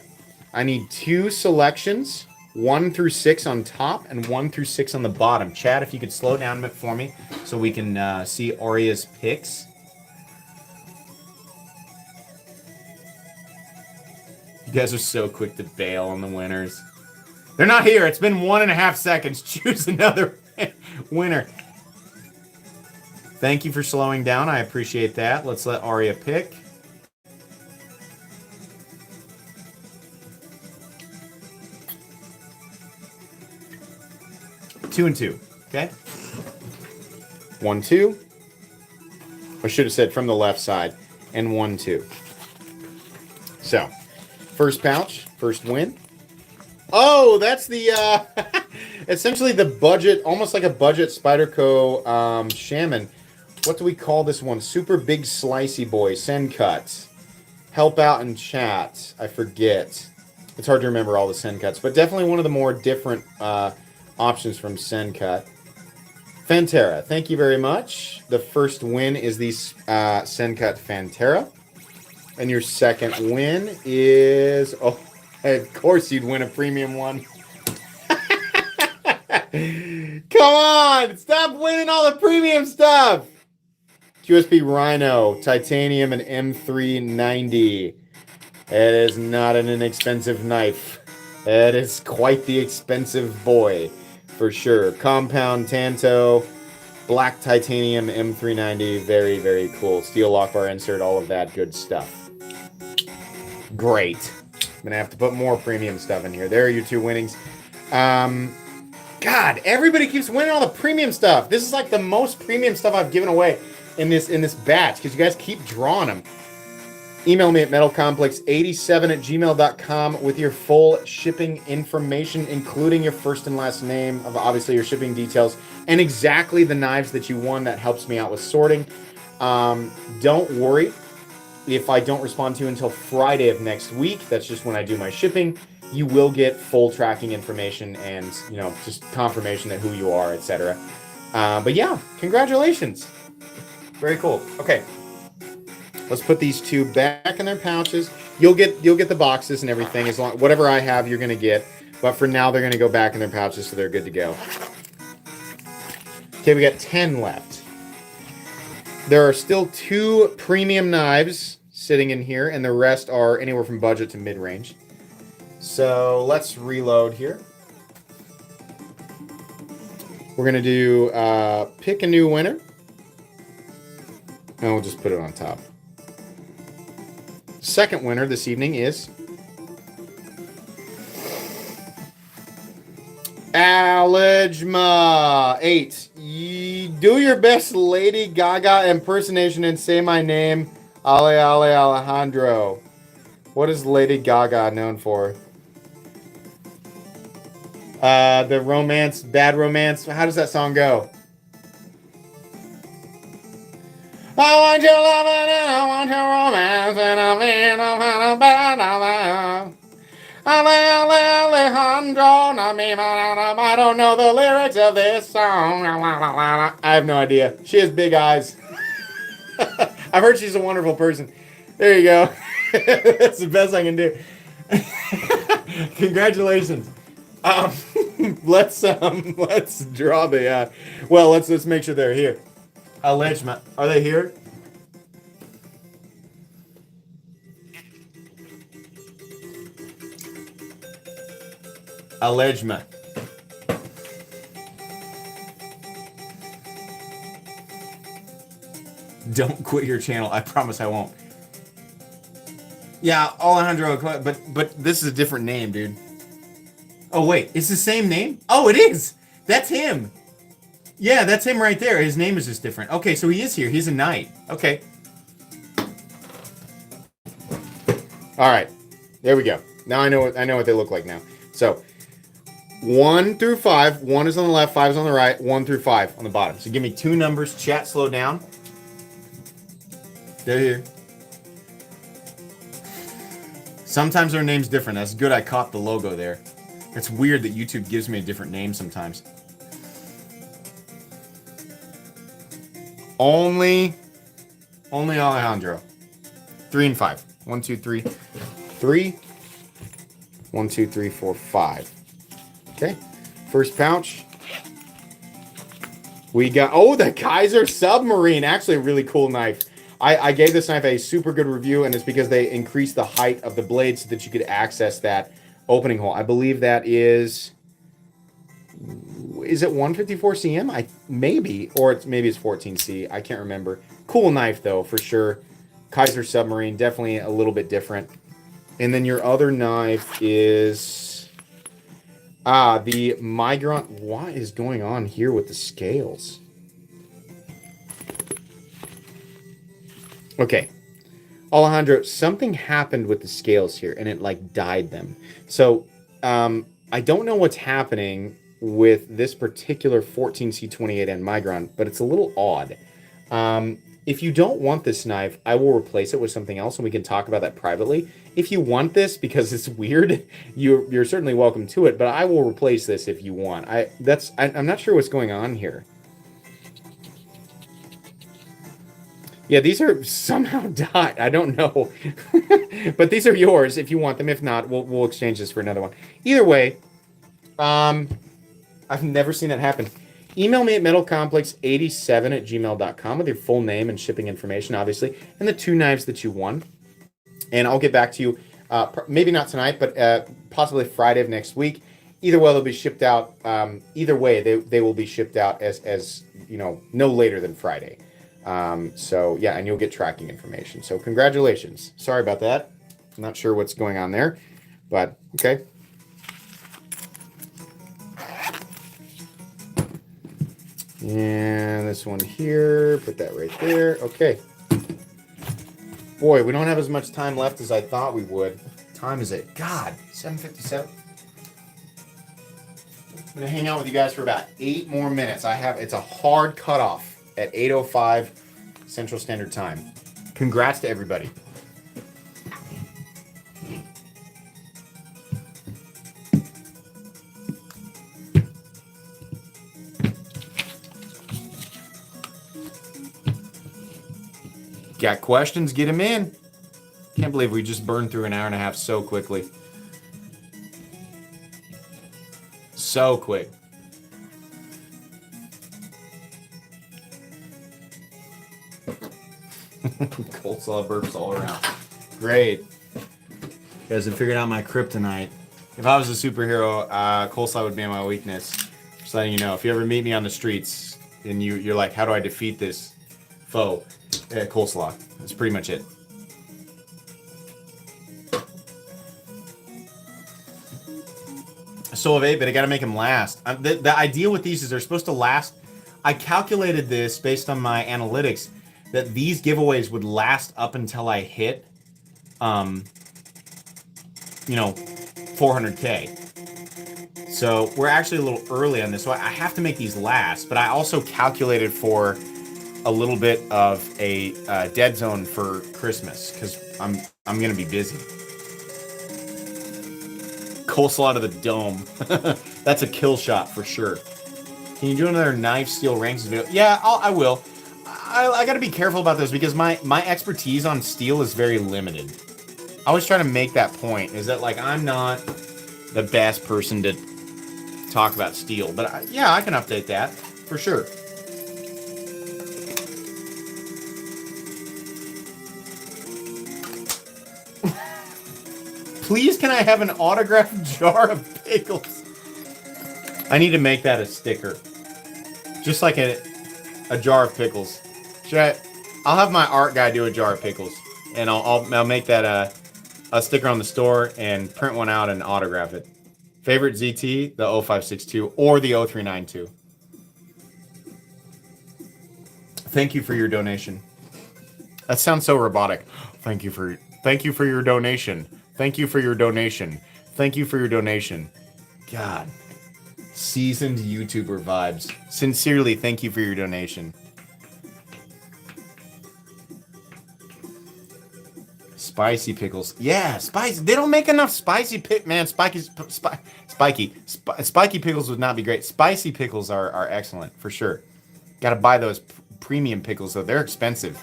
Speaker 1: I need 2 selections, 1 through 6 on top and 1 through 6 on the bottom. Chad, if you could slow down a bit for me so we can see Aria's picks. You guys are so quick to bail on the winners. They're not here. It's been 1.5 seconds. Choose another winner. Thank you for slowing down. I appreciate that. Let's let Aria pick. Two and 2. Okay. 1, 2. I should have said from the left side. And 1, 2. So. First pouch, first win. Oh, that's the, essentially the budget, almost like a budget Spyderco Shaman. What do we call this one? Super Big Slicey Boy, send cuts. Help out in chat. I forget. It's hard to remember all the send cuts, but definitely one of the more different options from send cut. Fantera, thank you very much. The first win is the send cut Fantera. And your second win is... Oh, of course you'd win a premium one. Come on! Stop winning all the premium stuff! QSP Rhino, Titanium, and M390. It is not an inexpensive knife. It is quite the expensive boy, for sure. Compound Tanto, Black Titanium, M390. Very, very cool. Steel lock bar insert, all of that good stuff. Great. I'm going to have to put more premium stuff in here. There are your 2 winnings. God, everybody keeps winning all the premium stuff. This is like the most premium stuff I've given away in this batch because you guys keep drawing them. Email me at metalcomplex87@gmail.com with your full shipping information, including your first and last name, of obviously your shipping details, and exactly the knives that you won. That helps me out with sorting. Don't worry if I don't respond to you until Friday of next week. That's just when I do my shipping. You will get full tracking information and, you know, just confirmation that who you are, etc. But yeah, congratulations. Very cool. Okay. Let's put these 2 back in their pouches. You'll get the boxes and everything. As long whatever I have, you're gonna get. But for now, they're gonna go back in their pouches, so they're good to go. Okay, we got 10 left. There are still 2 premium knives sitting in here, and the rest are anywhere from budget to mid-range. So let's reload here. We're gonna do pick a new winner, and we'll just put it on top. Second winner this evening is Alijma 8. Do your best Lady Gaga impersonation and say my name. Ale Alejandro. What is Lady Gaga known for? The romance, Bad Romance. How does that song go? I want your love and I want your romance and I mean I'm bad. Alejandro. I don't know the lyrics of this song. I have no idea. She has big eyes. I've heard she's a wonderful person. There you go. That's the best I can do. Congratulations. Let's draw the. Well, let's make sure they're here. Alijma, are they here? Alijma. Don't quit your channel. I promise I won't. Yeah, Alejandro, but this is a different name, dude. Oh wait, it's the same name? Oh, it is. That's him. Yeah, that's him right there. His name is just different. Okay, so he is here. He's a knight. Okay. All right. There we go. Now I know what they look like now. So 1 through 5. 1 is on the left, 5 is on the right, 1 through 5 on the bottom. So give me 2 numbers. Chat, slow down. They're here. Sometimes their name's different. That's good I caught the logo there. It's weird that YouTube gives me a different name sometimes. Only Alejandro. 3 and 5. 1, 2, 3. 3. 1, 2, 3, 4, 5. Okay. First pouch. We got, oh, the Kaiser Submarine. Actually, a really cool knife. I gave this knife a super good review, and it's because they increased the height of the blade so that you could access that opening hole. I believe that is it 154 cm? Maybe, or maybe it's 14C. I can't remember. Cool knife though, for sure. Kaiser Submarine, definitely a little bit different. And then your other knife is the Migrant. What is going on here with the scales? Okay, Alejandro, something happened with the scales here, and it like dyed them. So I don't know what's happening with this particular 14C28N Migron, but it's a little odd. If you don't want this knife, I will replace it with something else, and we can talk about that privately. If you want this because it's weird, you're certainly welcome to it, but I will replace this if you want. I'm not sure what's going on here. Yeah, these are somehow dyed. I don't know. But these are yours if you want them. If not, we'll exchange this for another one. Either way, I've never seen that happen. Email me at metalcomplex87@gmail.com with your full name and shipping information, obviously, and the 2 knives that you won. And I'll get back to you, maybe not tonight, but possibly Friday of next week. Either way, they'll be shipped out. Either way, they will be shipped out as you know, no later than Friday. So yeah, and you'll get tracking information. So congratulations. Sorry about that. I'm not sure what's going on there, but okay. And this one here, put that right there. Okay. Boy, we don't have as much time left as I thought we would. What time is it? God, 7:57. I'm gonna hang out with you guys for about 8 more minutes. It's a hard cutoff at 8:05 Central Standard Time. Congrats to everybody. Got questions? Get them in. Can't believe we just burned through an hour and a half so quickly. So quick. Coleslaw burps all around. Great. You guys have figured out my kryptonite. If I was a superhero, coleslaw would be my weakness. Just letting you know. If you ever meet me on the streets and you're like, how do I defeat this foe? Coleslaw. That's pretty much it. So have 8, but I gotta make them last. The idea with these is they're supposed to last. I calculated this based on my analytics that these giveaways would last up until I hit, 400K. So we're actually a little early on this, so I have to make these last. But I also calculated for a little bit of a dead zone for Christmas because I'm gonna be busy. Coleslaw to the dome. That's a kill shot for sure. Can you do another knife steel ranks video? Yeah, I will. I got to be careful about those because my expertise on steel is very limited. I always try to make that point, is that like I'm not the best person to talk about steel, but yeah, I can update that for sure. Please, can I have an autographed jar of pickles? I need to make that a sticker, just like a jar of pickles. I'll have my art guy do a jar of pickles, and I'll make that a sticker on the store and print one out and autograph it. Favorite ZT, the 0562 or the 0392. Thank you for your donation. That sounds so robotic. Thank you for your donation. Thank you for your donation. Thank you for your donation. God. Seasoned YouTuber vibes. Sincerely, thank you for your donation. Spicy pickles. Yeah, spicy. They don't make enough spicy man. Spiky pickles would not be great. Spicy pickles are excellent for sure. Got to buy those premium pickles though. They're expensive.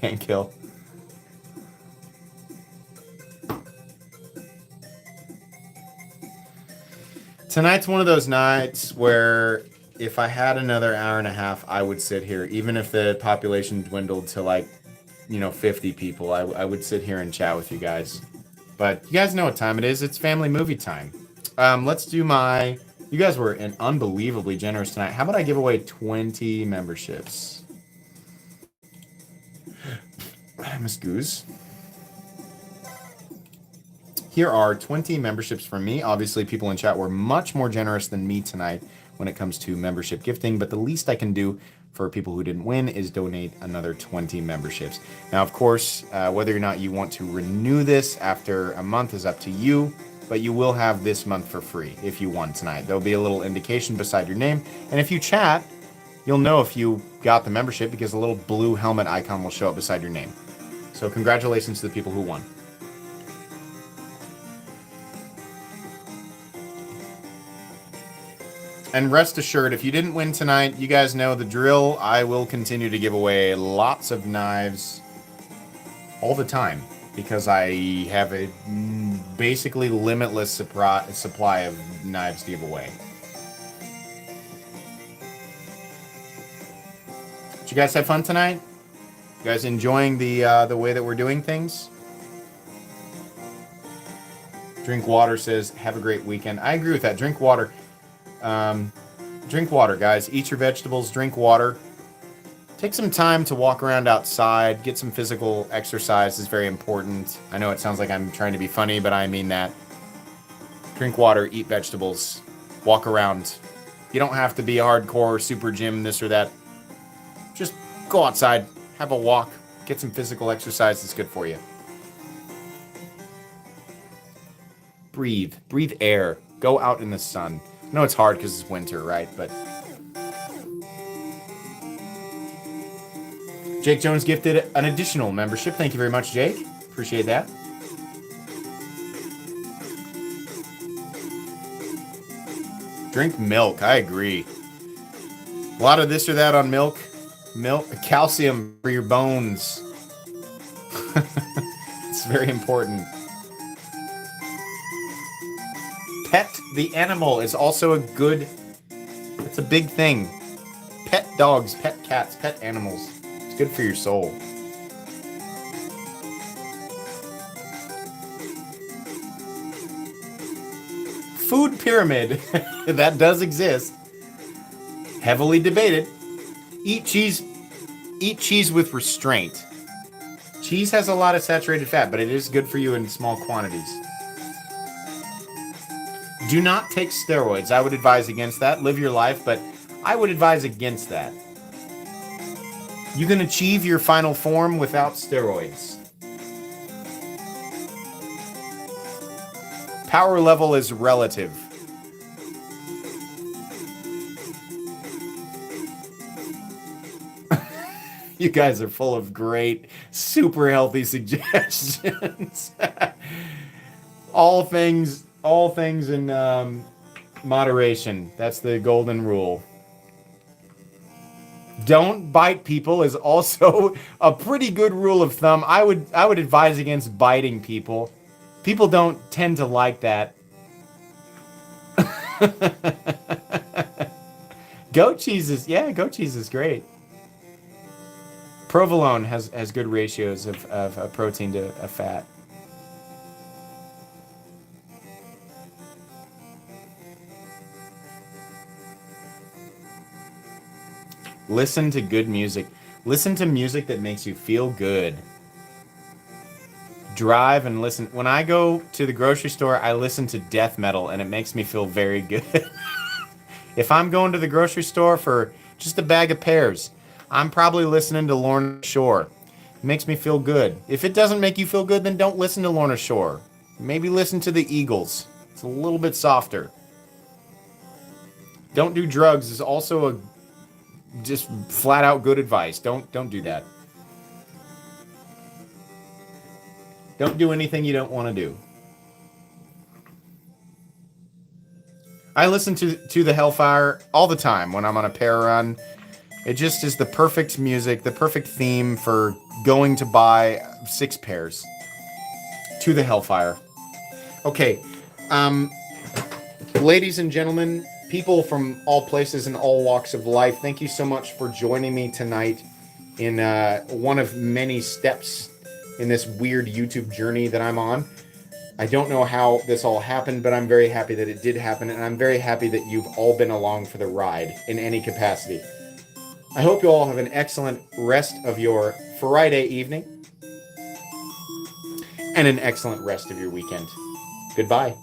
Speaker 1: And kill. Tonight's one of those nights where if I had another hour and a half, I would sit here. Even if the population dwindled to like, 50 people, I would sit here and chat with you guys. But you guys know what time it is. It's family movie time. Let's do my... You guys were unbelievably generous tonight. How about I give away 20 memberships? Miss Goose. Here are 20 memberships from me. Obviously, people in chat were much more generous than me tonight when it comes to membership gifting, but the least I can do for people who didn't win is donate another 20 memberships. Now, of course, whether or not you want to renew this after a month is up to you, but you will have this month for free if you won tonight. There'll be a little indication beside your name, and if you chat, you'll know if you got the membership because a little blue helmet icon will show up beside your name. So congratulations to the people who won. And rest assured, if you didn't win tonight, you guys know the drill. I will continue to give away lots of knives all the time because I have a basically limitless supply of knives to give away. Did you guys have fun tonight? You guys enjoying the way that we're doing things? Drink Water says, have a great weekend. I agree with that. Drink water. Drink water, guys. Eat your vegetables. Drink water. Take some time to walk around outside. Get some physical exercise is very important. I know it sounds like I'm trying to be funny, but I mean that. Drink water. Eat vegetables. Walk around. You don't have to be a hardcore super gym, this or that. Just go outside. Have a walk. Get some physical exercise. It's good for you. Breathe. Breathe air. Go out in the sun. I know it's hard because it's winter, right? But Jake Jones gifted an additional membership. Thank you very much, Jake. Appreciate that. Drink milk. I agree. A lot of this or that on milk. Milk, calcium for your bones. It's very important. Pet the animal is also a good, it's a big thing. Pet dogs, pet cats, pet animals. It's good for your soul. Food pyramid. That does exist. Heavily debated. Eat cheese with restraint. Cheese has a lot of saturated fat, but it is good for you in small quantities. Do not take steroids. I would advise against that. Live your life, but I would advise against that. You can achieve your final form without steroids. Power level is relative. You guys are full of great, super healthy suggestions. All things in moderation. That's the golden rule. Don't bite people is also a pretty good rule of thumb. I would advise against biting people. People don't tend to like that. Goat cheese is great. Provolone has good ratios of protein to fat. Listen to good music. Listen to music that makes you feel good. Drive and listen. When I go to the grocery store, I listen to death metal and it makes me feel very good. If I'm going to the grocery store for just a bag of pears, I'm probably listening to Lorna Shore. It makes me feel good. If it doesn't make you feel good, then don't listen to Lorna Shore. Maybe listen to the Eagles. It's a little bit softer. Don't do drugs is also a just flat out good advice. Don't do that. Don't do anything you don't want to do. I listen to the Hellfire all the time when I'm on a pear run. It just is the perfect music, the perfect theme for going to buy 6 pears. To the Hellfire. Okay, ladies and gentlemen, people from all places and all walks of life, thank you so much for joining me tonight in one of many steps in this weird YouTube journey that I'm on. I don't know how this all happened, but I'm very happy that it did happen, and I'm very happy that you've all been along for the ride in any capacity. I hope you all have an excellent rest of your Friday evening and an excellent rest of your weekend. Goodbye.